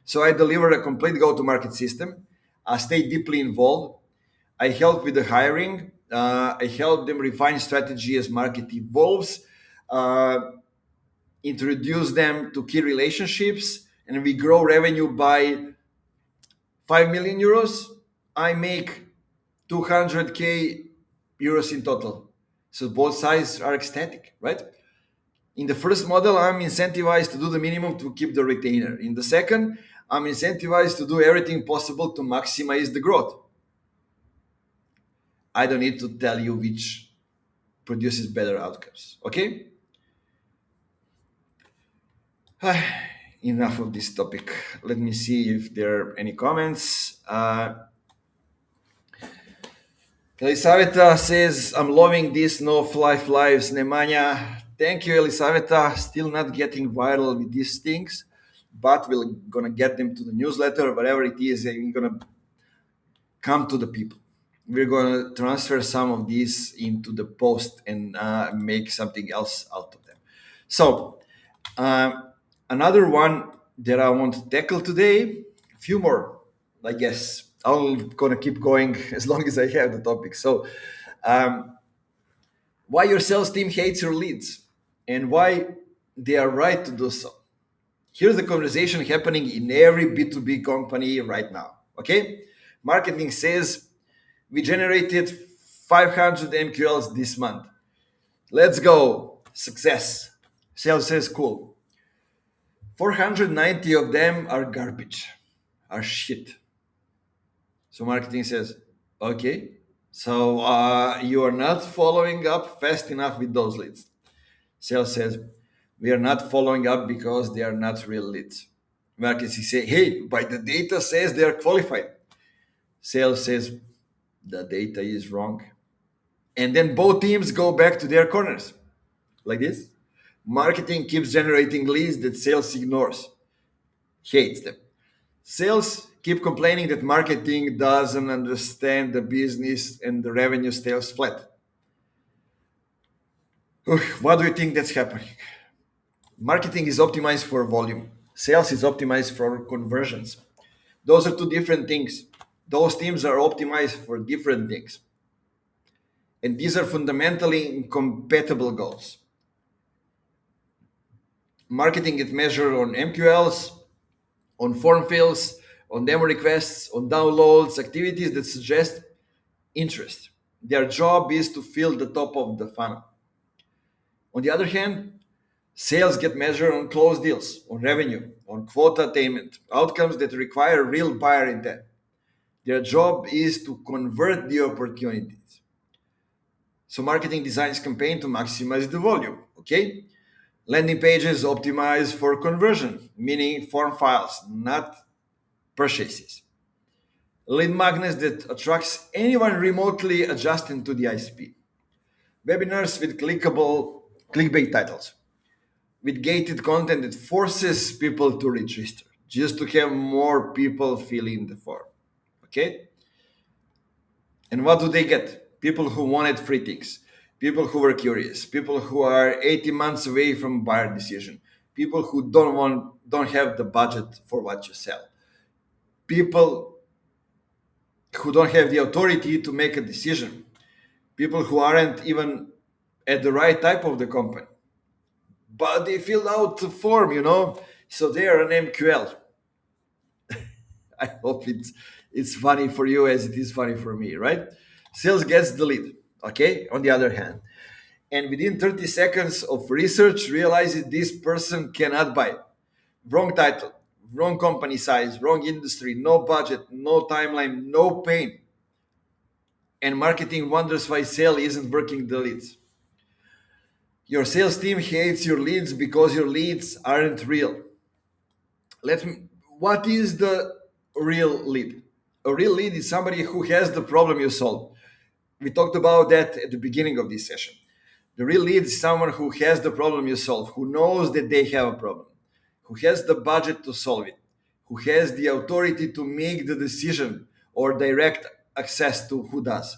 So I deliver a complete go-to-market system. I stay deeply involved. I help with the hiring. I help them refine strategy as market evolves. Uh, Introduce them to key relationships, and we grow revenue by 5 million euros. I make 200K euros in total. So both sides are ecstatic, right? In the first model, I'm incentivized to do the minimum to keep the retainer. In the second, I'm incentivized to do everything possible to maximize the growth. I don't need to tell you which produces better outcomes, okay? Enough of this topic. Let me see if there are any comments. Elisaveta says, I'm loving this No Life Lives. Nemanja, thank you, Elisaveta. Still not getting viral with these things, but we're going to get them to the newsletter, whatever it is, and we're going to come to the people. We're going to transfer some of these into the post and make something else out of them. So, another one that I want to tackle today, a few more, I guess. I'm gonna keep going as long as I have the topic. So, why your sales team hates your leads and why they are right to do so. Here's the conversation happening in every B2B company right now. Okay, marketing says we generated 500 MQLs this month. Let's go, success. Sales says cool. 490 of them are garbage, are shit. So marketing says, okay, so you are not following up fast enough with those leads. Sales says, we are not following up because they are not real leads. Marketing say, hey, but the data says they are qualified. Sales says, the data is wrong. And then both teams go back to their corners, like this. Marketing keeps generating leads that sales ignores, hates them. Sales keep complaining that marketing doesn't understand the business and the revenue stays flat. What do you think that's happening? Marketing is optimized for volume. Sales is optimized for conversions. Those are two different things. Those teams are optimized for different things. And these are fundamentally incompatible goals. Marketing is measured on MQLs, on form fills, on demo requests, on downloads, activities that suggest interest. Their job is to fill the top of the funnel. On the other hand, sales get measured on closed deals, on revenue, on quota attainment, outcomes that require real buyer intent. Their job is to convert the opportunities. So marketing designs campaign to maximize the volume. Okay. Landing pages optimize for conversion, meaning form files, not purchases. Lead magnets that attracts anyone remotely adjusting to the ICP. Webinars with clickable clickbait titles, with gated content that forces people to register, just to have more people filling the form. Okay? And what do they get? People who wanted free things, people who were curious, people who are 18 months away from buyer decision, people who don't have the budget for what you sell, people who don't have the authority to make a decision, people who aren't even at the right type of the company, but they filled out the form, so they are an MQL. I hope it's funny for you as it is funny for me, right? Sales gets the lead, okay? On the other hand, and within 30 seconds of research realizes this person cannot buy. Wrong title, wrong company size, wrong industry, no budget, no timeline, no pain. And marketing wonders why sale isn't working the leads. Your sales team hates your leads because your leads aren't real. Let me What is the real lead? A real lead is somebody who has the problem you solve. We talked about that at the beginning of this session. The real lead is someone who has the problem you solve, who knows that they have a problem, who has the budget to solve it, who has the authority to make the decision or direct access to who does,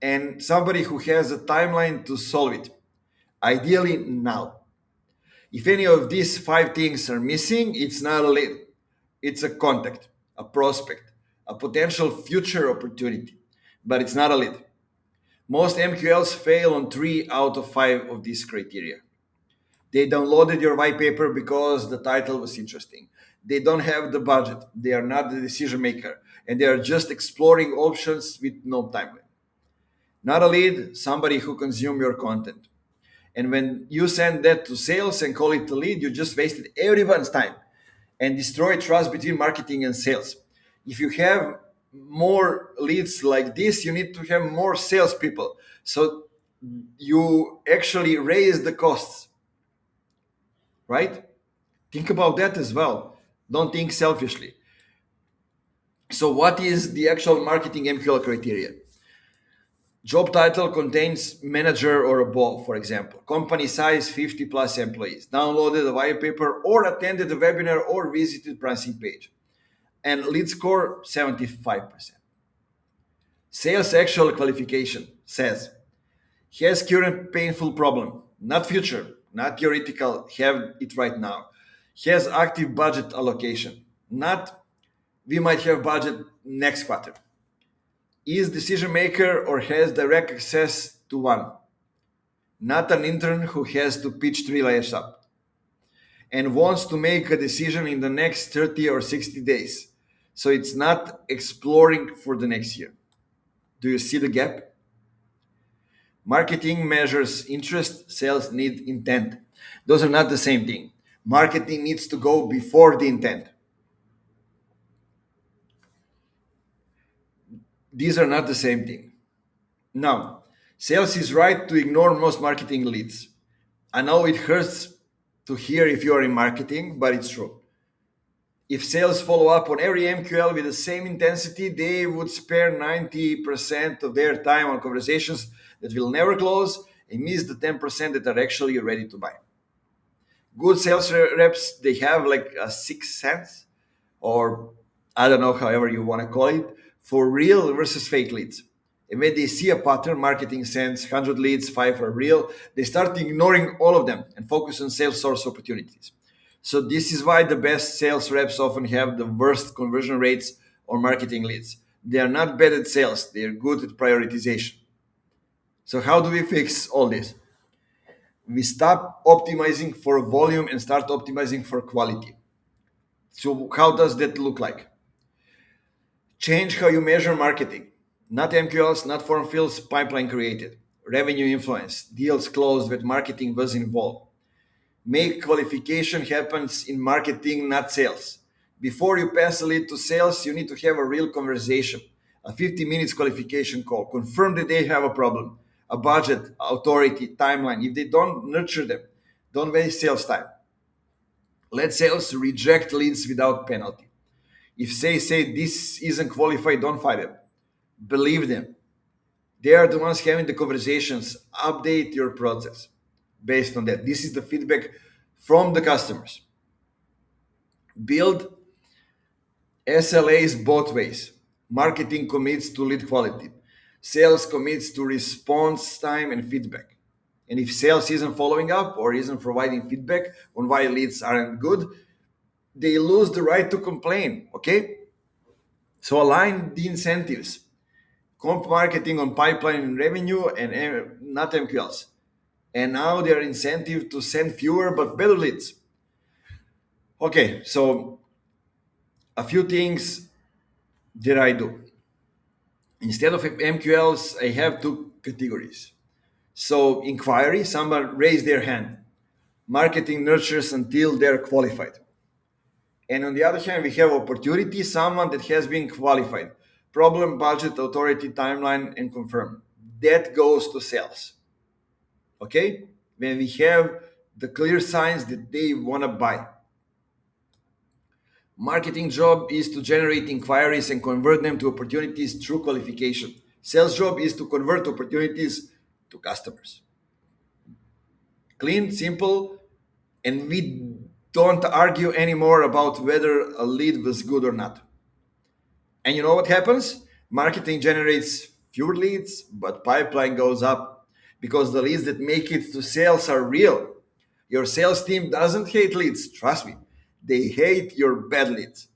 and somebody who has a timeline to solve it, ideally now. If any of these five things are missing, it's not a lead. It's a contact, a prospect, a potential future opportunity, but it's not a lead. Most MQLs fail on 3 out of 5 of these criteria. They downloaded your white paper because the title was interesting. They don't have the budget. They are not the decision maker. And they are just exploring options with no timeline. Not a lead, somebody who consumes your content. And when you send that to sales and call it a lead, you just wasted everyone's time and destroy trust between marketing and sales. If you have more leads like this, you need to have more salespeople. So you actually raise the costs, right? Think about that as well. Don't think selfishly. So, what is the actual marketing MQL criteria? Job title contains manager or above, for example. Company size 50 plus employees. Downloaded a white paper or attended a webinar or visited pricing page. And lead score 75%. Sales actual qualification says has current painful problem, not future, not theoretical, have it right now. Has active budget allocation, not we might have budget next quarter. Is decision maker or has direct access to one, not an intern who has to pitch 3 layers up and wants to make a decision in the next 30 or 60 days. So it's not exploring for the next year. Do you see the gap? Marketing measures interest, sales need intent. Those are not the same thing. Marketing needs to go before the intent. These are not the same thing. Now, sales is right to ignore most marketing leads. I know it hurts to hear if you are in marketing, but it's true. If sales follow up on every MQL with the same intensity, they would spare 90% of their time on conversations that will never close and miss the 10% that are actually ready to buy. Good sales reps, they have like a sixth sense, or I don't know, however you want to call it, for real versus fake leads. And when they see a pattern, marketing sends 100 leads, 5 are real, they start ignoring all of them and focus on sales source opportunities. So this is why the best sales reps often have the worst conversion rates on marketing leads. They are not bad at sales, they are good at prioritization. So how do we fix all this? We stop optimizing for volume and start optimizing for quality. So how does that look like? Change how you measure marketing. Not MQLs, not form fills, pipeline created. Revenue influence, deals closed when marketing was involved. Make qualification happens in marketing, not sales. Before you pass a lead to sales, you need to have a real conversation, a 50 minutes qualification call. Confirm that they have a problem. a budget, authority, timeline, if they don't nurture them, don't waste sales time. Let sales reject leads without penalty. If they say this isn't qualified, don't fight them. Believe them. They are the ones having the conversations. Update your process based on that. This is the feedback from the customers. Build SLAs both ways. Marketing commits to lead quality. Sales commits to response time and feedback. And if sales isn't following up or isn't providing feedback on why leads aren't good, they lose the right to complain. Okay? So align the incentives. Comp marketing on pipeline and revenue and not MQLs. And now their incentive to send fewer but better leads. Okay, so a few things that I do. Instead of MQLs, I have two categories. So inquiry, someone raised their hand. Marketing nurtures until they're qualified. And on the other hand, we have opportunity, someone that has been qualified. Problem, budget, authority, timeline, and confirm. That goes to sales. Okay? When we have the clear signs that they want to buy. Marketing job is to generate inquiries and convert them to opportunities through qualification. Sales job is to convert opportunities to customers. Clean, simple, and we don't argue anymore about whether a lead was good or not. And you know what happens? Marketing generates fewer leads, but pipeline goes up because the leads that make it to sales are real. Your sales team doesn't hate leads, trust me. They hate your bad leads.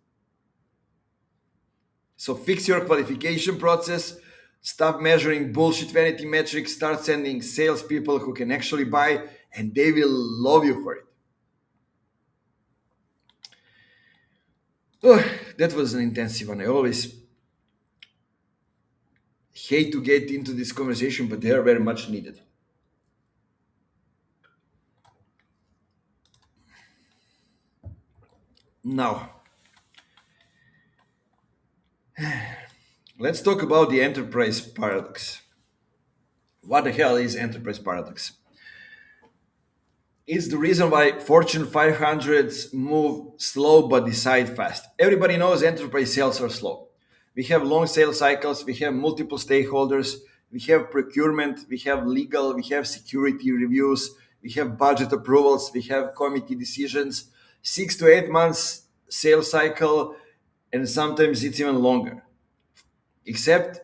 So fix your qualification process, stop measuring bullshit vanity metrics, start sending salespeople who can actually buy, and they will love you for it. Oh, that was an intensive one. I always hate to get into this conversation, but they are very much needed. Now, let's talk about the enterprise paradox. What the hell is enterprise paradox? It's the reason why Fortune 500s move slow but decide fast. Everybody knows enterprise sales are slow. We have long sales cycles, we have multiple stakeholders, we have procurement, we have legal, we have security reviews, we have budget approvals, we have committee decisions, 6 to 8 months sales cycle, and sometimes it's even longer. Except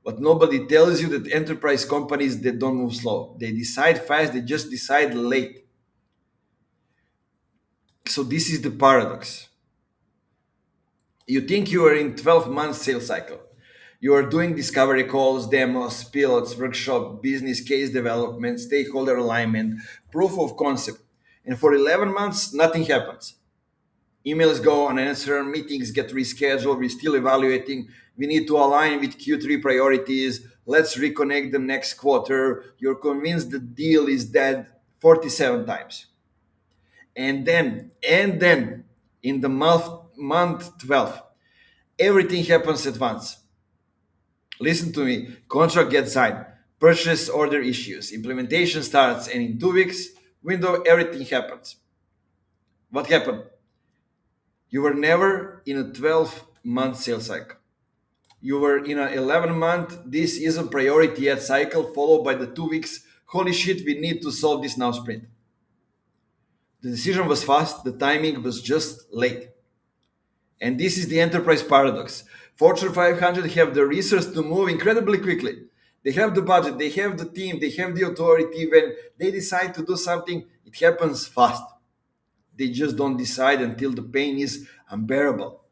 what nobody tells you that enterprise companies they don't move slow. They decide fast, they just decide late. So this is the paradox. You think you are in 12 months sales cycle. You are doing discovery calls, demos, pilots, workshop, business case development, stakeholder alignment, proof of concept. And for 11 months, nothing happens. Emails go unanswered, meetings get rescheduled, we're still evaluating, we need to align with Q3 priorities, let's reconnect them next quarter. You're convinced the deal is dead 47 times. And then in the month 12, everything happens at once. Listen to me. Contract gets signed, purchase order issues, implementation starts, and in 2 weeks window everything happens. What happened? You were never in a 12-month sales cycle. You were in an 11-month, this isn't priority yet cycle, followed by the 2 weeks, holy shit, we need to solve this now sprint. The decision was fast, the timing was just late. And this is the enterprise paradox. Fortune 500 have the resource to move incredibly quickly. They have the budget, they have the team, they have the authority. When they decide to do something, it happens fast. They just don't decide until the pain is unbearable.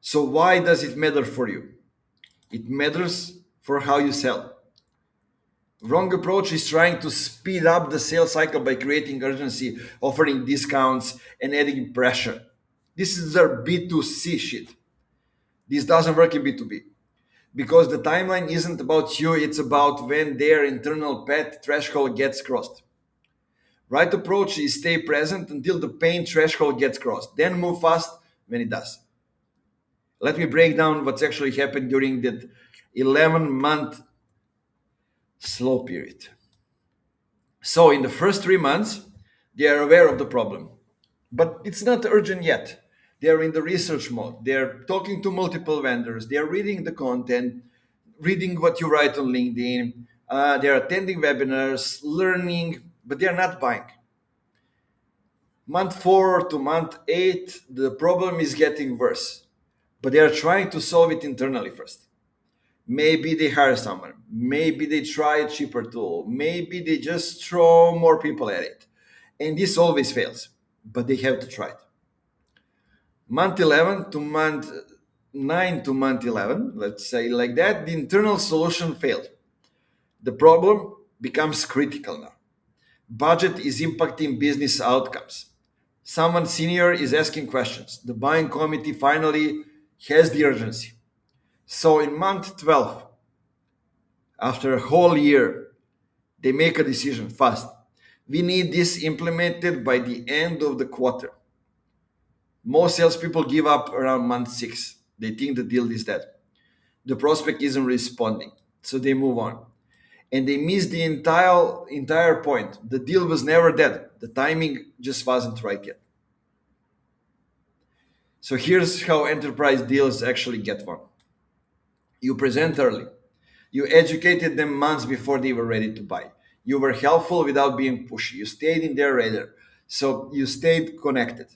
So why does it matter for you? It matters for how you sell. Wrong approach is trying to speed up the sales cycle by creating urgency, offering discounts, and adding pressure. This is their B2C shit. This doesn't work in B2B. Because the timeline isn't about you, it's about when their internal pet threshold gets crossed. Right approach is stay present until the pain threshold gets crossed, then move fast when it does. Let me break down what's actually happened during that 11-month slow period. So in the first 3 months, they are aware of the problem, but it's not urgent yet. They are in the research mode. They are talking to multiple vendors. They are reading the content, reading what you write on LinkedIn. They are attending webinars, learning, but they are not buying. Month 4 to month 8, the problem is getting worse, but they are trying to solve it internally first. Maybe they hire someone. Maybe they try a cheaper tool. Maybe they just throw more people at it. And this always fails, but they have to try it. Month 11 to month 9 to month 11, let's say like that, the internal solution failed. The problem becomes critical now. Budget is impacting business outcomes. Someone senior is asking questions. The buying committee finally has the urgency. So in month 12, after a whole year, they make a decision fast. We need this implemented by the end of the quarter. Most salespeople give up around month 6. They think the deal is dead. The prospect isn't responding, so they move on. And they miss the entire point. The deal was never dead. The timing just wasn't right yet. So here's how enterprise deals actually get won. You present early. You educated them months before they were ready to buy. You were helpful without being pushy. You stayed in their radar. So you stayed connected.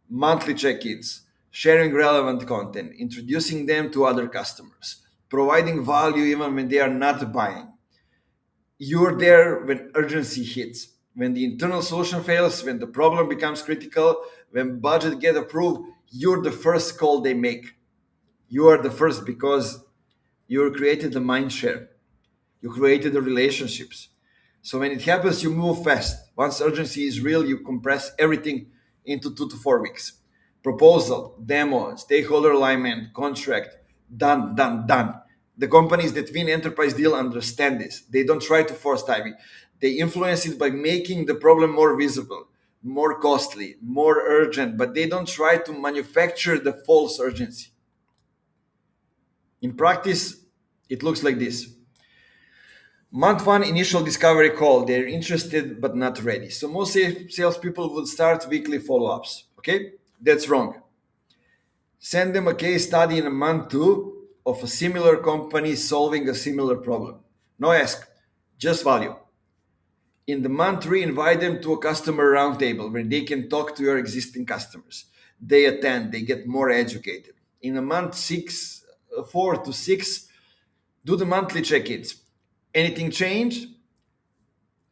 Monthly check ins, sharing relevant content, introducing them to other customers, providing value even when they are not buying. You're there when urgency hits, when the internal solution fails, when the problem becomes critical, when budget get approved, you're the first call they make. You are the first because you created the mind share. You created the relationships. So when it happens, you move fast. Once urgency is real, you compress everything into 2 to 4 weeks. Proposal, demo, stakeholder alignment, contract, done, done, done. The companies that win enterprise deal understand this. They don't try to force timing. They influence it by making the problem more visible, more costly, more urgent, but they don't try to manufacture the false urgency. In practice, it looks like this. Month 1 initial discovery call. They're interested but not ready. So most salespeople would start weekly follow-ups. Okay, that's wrong. Send them a case study in a month 2 of a similar company solving a similar problem. No ask, just value. In the month 3, invite them to a customer roundtable where they can talk to your existing customers. They attend, they get more educated. In a month 4 to 6, do the monthly check-ins. Anything changed?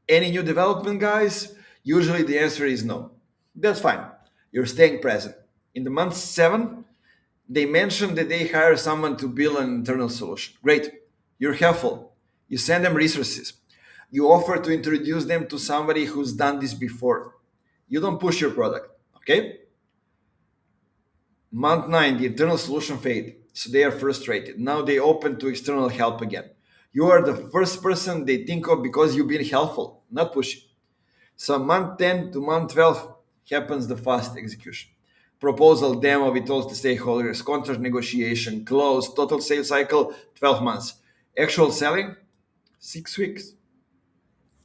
Any new development, guys? Usually the answer is no. That's fine. You're staying present. In the month 7, they mentioned that they hire someone to build an internal solution. Great. You're helpful. You send them resources. You offer to introduce them to somebody who's done this before. You don't push your product. Okay? Month 9, the internal solution failed. So they are frustrated. Now they open to external help again. You are the first person they think of because you've been helpful, not pushy. So month 10 to month 12 happens the fast execution. Proposal, demo with all the stakeholders, contract negotiation, close, total sales cycle, 12 months. Actual selling, 6 weeks.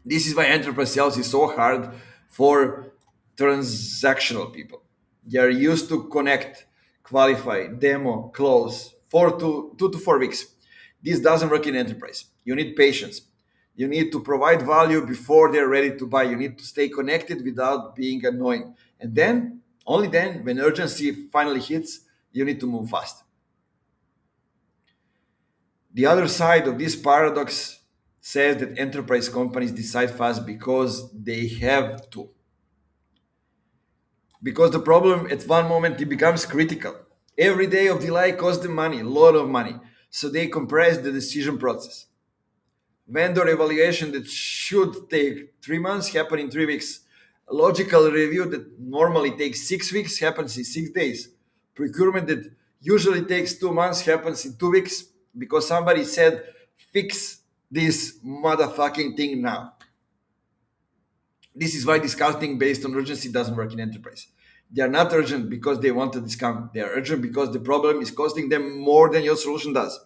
This is why enterprise sales is so hard for transactional people. They are used to connect, qualify, demo, close, 2 to 4 weeks. This doesn't work in enterprise. You need patience. You need to provide value before they're ready to buy. You need to stay connected without being annoying. And then, only then, when urgency finally hits, you need to move fast. The other side of this paradox says that enterprise companies decide fast because they have to. Because the problem at one moment it becomes critical. Every day of delay costs them money, a lot of money. So they compress the decision process. Vendor evaluation that should take 3 months happen in 3 weeks. A logical review that normally takes 6 weeks happens in 6 days. Procurement that usually takes 2 months happens in 2 weeks because somebody said, fix this motherfucking thing now. This is why discounting based on urgency doesn't work in enterprise. They are not urgent because they want a discount. They are urgent because the problem is costing them more than your solution does.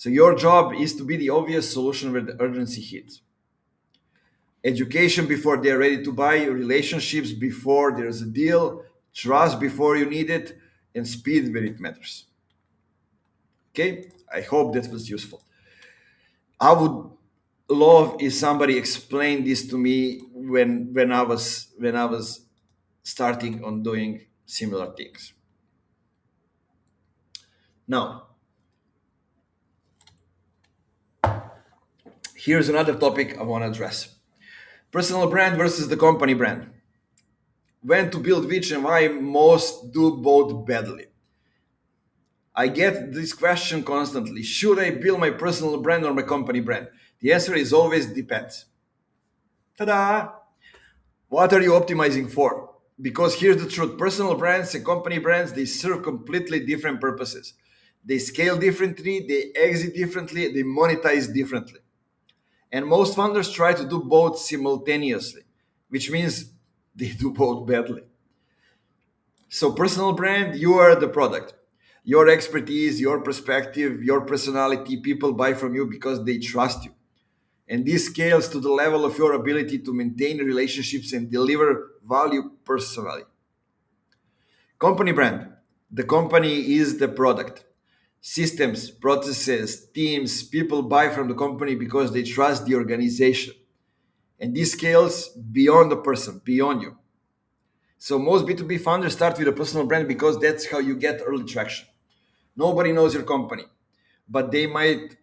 So your job is to be the obvious solution where the urgency hits. Education before they're ready to buy, relationships before there's a deal, trust before you need it, and speed when it matters. Okay? I hope that was useful. I would love if somebody explained this to me when I was starting on doing similar things. Now, here's another topic I want to address. Personal brand versus the company brand. When to build which and why most do both badly. I get this question constantly. Should I build my personal brand or my company brand? The answer is always depends. Ta-da! What are you optimizing for? Because here's the truth. Personal brands and company brands, they serve completely different purposes. They scale differently, they exit differently, they monetize differently. And most founders try to do both simultaneously, which means they do both badly. So, personal brand, you are the product. Your expertise, your perspective, your personality, people buy from you because they trust you. And this scales to the level of your ability to maintain relationships and deliver value personally. Company brand. The company is the product. Systems, processes, teams, people buy from the company because they trust the organization. And this scales beyond the person, beyond you. So most B2B founders start with a personal brand because that's how you get early traction. Nobody knows your company, but they might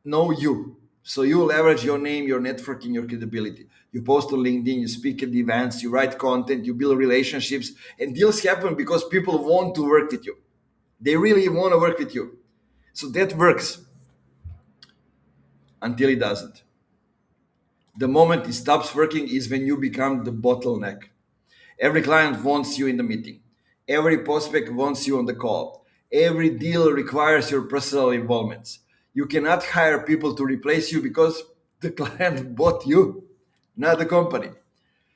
know you. So you leverage your name, your network, and your credibility. You post on LinkedIn, you speak at events, you write content, you build relationships, and deals happen because people want to work with you. They really want to work with you. So that works until it doesn't. The moment it stops working is when you become the bottleneck. Every client wants you in the meeting. Every prospect wants you on the call. Every deal requires your personal involvement. You cannot hire people to replace you because the client bought you, not the company.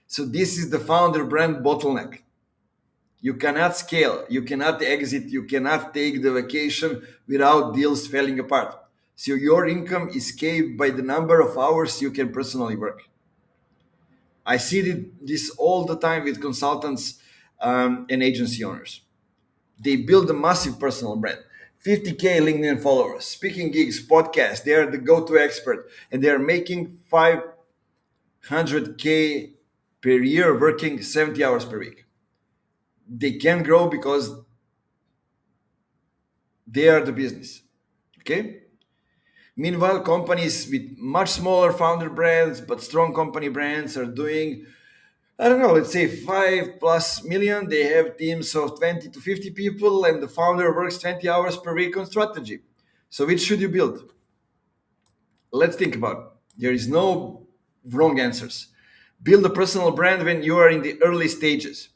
So this is the founder brand bottleneck. You cannot scale, you cannot exit, you cannot take the vacation without deals falling apart. So your income is capped by the number of hours you can personally work. I see this all the time with consultants and agency owners. They build a massive personal brand, 50K LinkedIn followers, speaking gigs, podcasts. They are the go-to expert, and they are making 500K per year, working 70 hours per week. They can grow because they are the business. Okay. Meanwhile, companies with much smaller founder brands but strong company brands are doing, I don't know, let's say 5+ million. They have teams of 20 to 50 people, and the founder works 20 hours per week on strategy. So, which should you build? Let's think about it. There is no wrong answers. Build a personal brand when you are in the early stages,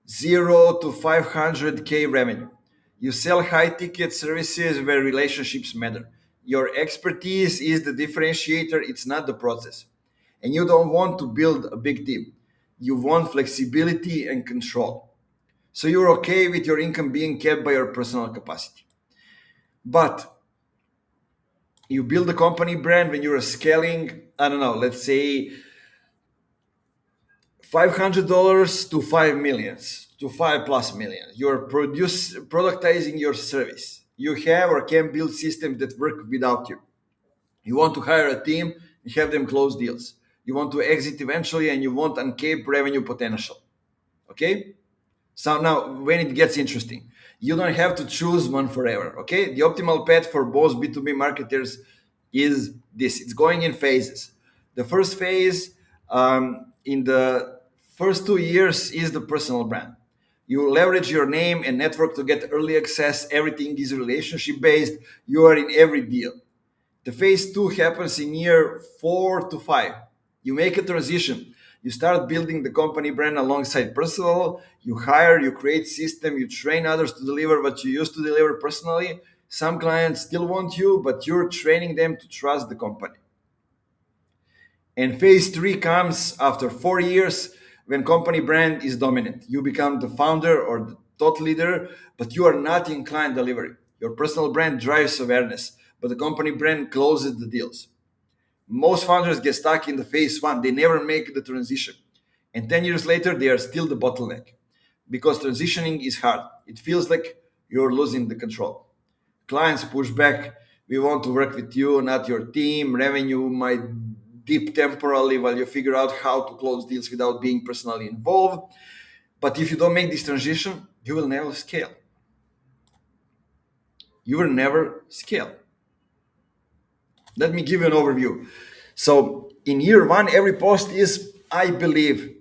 0 to 500K revenue. You sell high ticket services where relationships matter. Your expertise is the differentiator, it's not the process. And you don't want to build a big team. You want flexibility and control. So you're okay with your income being kept by your personal capacity. But you build a company brand when you're scaling, I don't know, let's say $500 to 5 millions to 5+ million. You're productizing your service. You have or can build systems that work without you. You want to hire a team and have them close deals. You want to exit eventually and you want uncapped revenue potential. Okay? So now when it gets interesting, you don't have to choose one forever. Okay? The optimal path for both B2B marketers is this. It's going in phases. The first phase in the first 2 years is the personal brand. You leverage your name and network to get early access. Everything is relationship based. You are in every deal. The phase two happens in year 4 to 5. You make a transition. You start building the company brand alongside personal. You hire, you create system, you train others to deliver what you used to deliver personally. Some clients still want you, but you're training them to trust the company. And phase three comes after 4 years when company brand is dominant. You become the founder or the thought leader, but you are not in client delivery. Your personal brand drives awareness, but the company brand closes the deals. Most founders get stuck in the phase one. They never make the transition. And 10 years later, they are still the bottleneck because transitioning is hard. It feels like you're losing the control. Clients push back. We want to work with you, not your team. Revenue might dip temporarily while you figure out how to close deals without being personally involved. But if you don't make this transition, you will never scale. You will never scale. Let me give you an overview. So, in year one, every post is I believe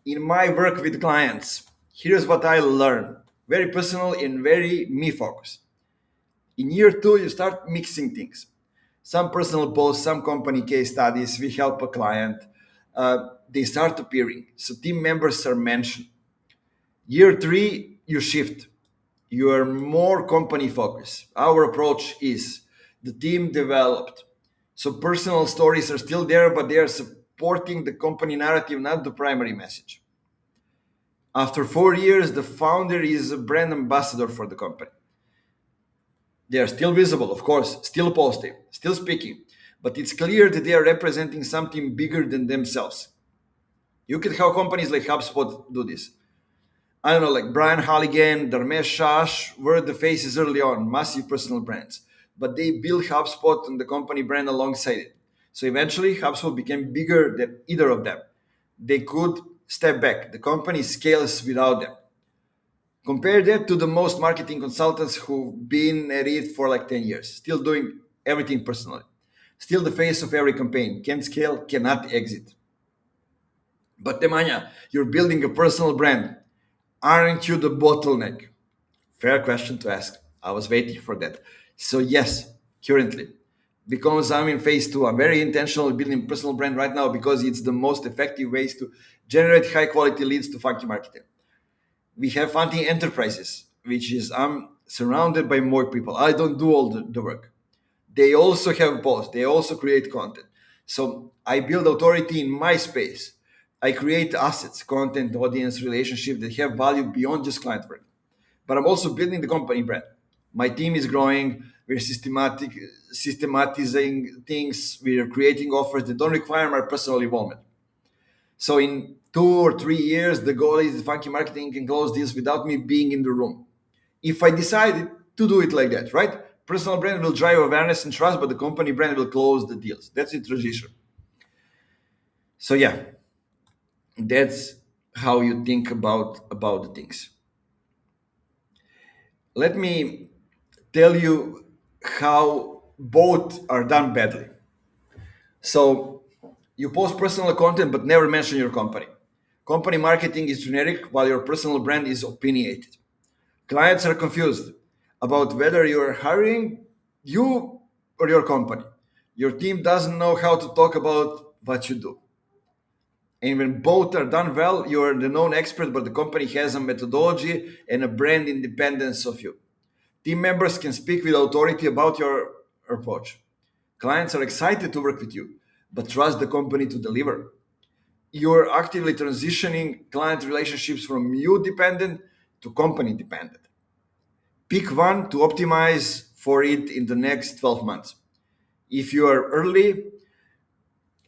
in my work with clients. Here's what I learned. Very personal and very me focused. In year two, you start mixing things. Some personal posts, some company case studies. We help a client. They start appearing. So team members are mentioned. Year three, you shift. You are more company focused. Our approach is the team developed. So personal stories are still there, but they are supporting the company narrative, not the primary message. After 4 years, the founder is a brand ambassador for the company. They are still visible, of course, still posting, still speaking, but it's clear that they are representing something bigger than themselves. You can have companies like HubSpot do this. I don't know, like Brian Halligan, Dharmesh Shash were the faces early on, massive personal brands, but they built HubSpot and the company brand alongside it. So eventually, HubSpot became bigger than either of them. They could step back. The company scales without them. Compare that to the most marketing consultants who've been at it for like 10 years, still doing everything personally. Still the face of every campaign. Can't scale, cannot exit. But Nemanja, you're building a personal brand. Aren't you the bottleneck? Fair question to ask. I was waiting for that. So yes, currently. Because I'm in phase two, I'm very intentional building personal brand right now because it's the most effective ways to generate high quality leads to funky marketing. We have funky enterprises, which is I'm surrounded by more people. I don't do all the work. They also have boss. They also create content. So I build authority in my space. I create assets, content, audience, relationship that have value beyond just client work. But I'm also building the company brand. My team is growing. We're systematizing things. We're creating offers that don't require my personal involvement. So in 2 or 3 years, the goal is that funky marketing can close deals without me being in the room. If I decided to do it like that, right? Personal brand will drive awareness and trust, but the company brand will close the deals. That's the transition. So yeah, that's how you think about the things. Let me tell you how both are done badly. So you post personal content but never mention your company. Company marketing is generic while your personal brand is opinionated. Clients are confused about whether you're hiring you or your company. Your team doesn't know how to talk about what you do. And when both are done well, you are the known expert, but the company has a methodology and a brand independence of you. Team members can speak with authority about your approach. Clients are excited to work with you, but trust the company to deliver. You're actively transitioning client relationships from you dependent to company dependent. Pick one to optimize for it in the next 12 months. If you are early,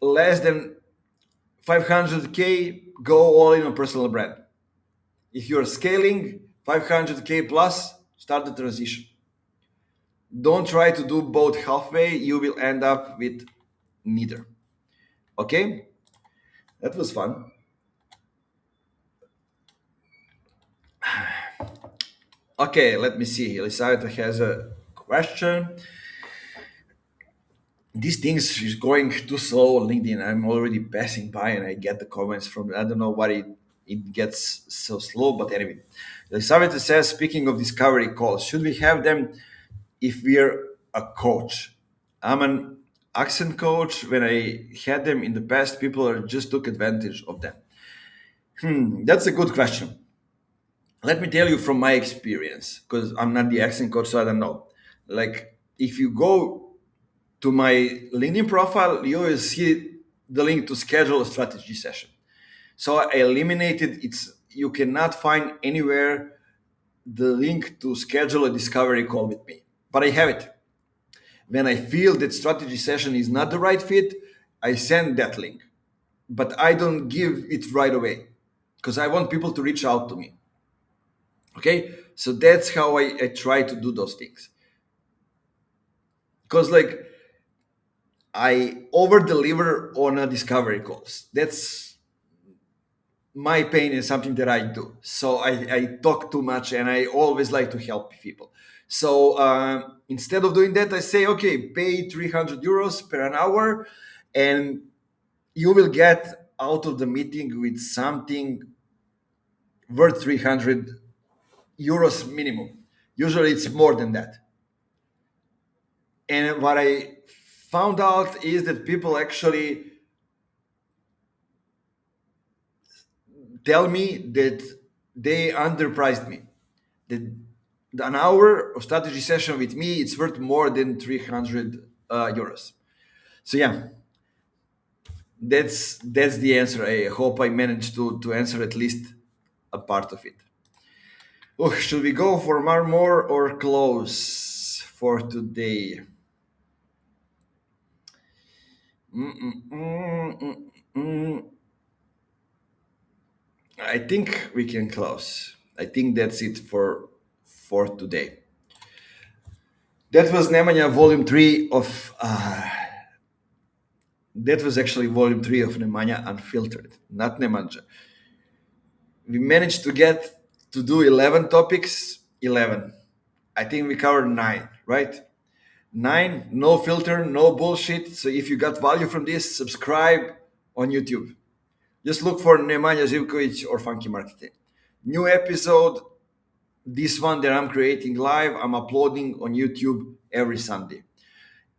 less than 500K, go all in on personal brand. If you're scaling 500K plus, start the transition. Don't try to do both halfway, you will end up with neither. Okay? That was fun. Okay, let me see. Elisaveta has a question. These things is going too slow on LinkedIn. I'm already passing by and I get the comments from I don't know why it gets so slow, but anyway. Elisaveta says, speaking of discovery calls, should we have them if we're a coach? I'm an accent coach. When I had them in the past, people just took advantage of them. That's a good question. Let me tell you from my experience, because I'm not the accent coach, so I don't know. Like, if you go to my LinkedIn profile, you will see the link to schedule a strategy session. So I eliminated it's you cannot find anywhere the link to schedule a discovery call with me. But I have it. When I feel that strategy session is not the right fit, I send that link, but I don't give it right away because I want people to reach out to me. Okay, so that's how I try to do those things. Because like I over deliver on a discovery calls. That's my pain is something that I do. So I talk too much and I always like to help people. So instead of doing that, I say, okay, pay 300 euros per an hour and you will get out of the meeting with something worth 300 euros minimum. Usually it's more than that. And what I found out is that people actually tell me that they underpriced me. That an hour of strategy session with me it's worth more than 300 euros. So yeah, that's the answer. I hope I managed to answer at least a part of it. Oh, should we go for more or close for today? Mm-mm-mm-mm-mm. I think we can close. I think that's it for today. That was Nemanja Volume 3 of. That was actually Volume 3 of Nemanja Unfiltered, not Nemanja. We managed to get to do 11 topics. 11. I think we covered 9, right? 9, no filter, no bullshit. So if you got value from this, subscribe on YouTube. Just look for Nemanja Zivkovic or Funky Marketing. New episode, this one that I'm creating live, I'm uploading on YouTube every Sunday.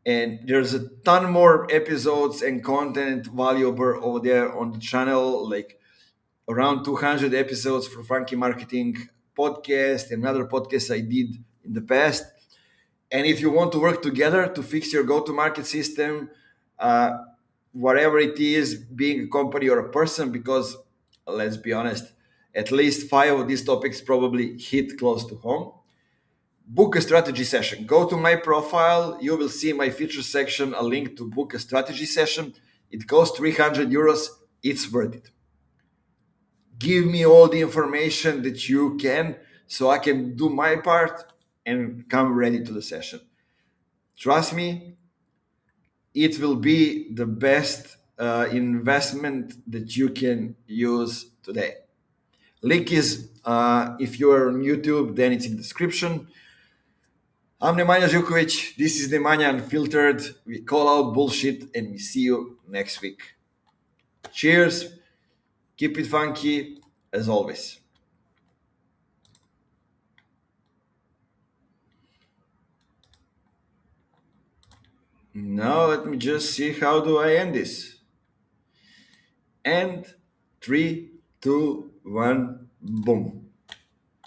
And there's a ton more episodes and content valuable over there on the channel, like around 200 episodes for Funky Marketing podcast and other podcasts I did in the past. And if you want to work together to fix your go-to-market system, uh, whatever it is, being a company or a person, because let's be honest, at least 5 of these topics probably hit close to home. Book a strategy session. Go to my profile. You will see my feature section, a link to book a strategy session. It costs 300 euros. It's worth it. Give me all the information that you can so I can do my part and come ready to the session. Trust me, it will be the best investment that you can use today. Link is, if you are on YouTube, then it's in the description. I'm Nemanja Živkovic. This is Nemanja Unfiltered. We call out bullshit and we see you next week. Cheers. Keep it funky as always. Now let me just see how do I end this. And 3, 2, 1, boom.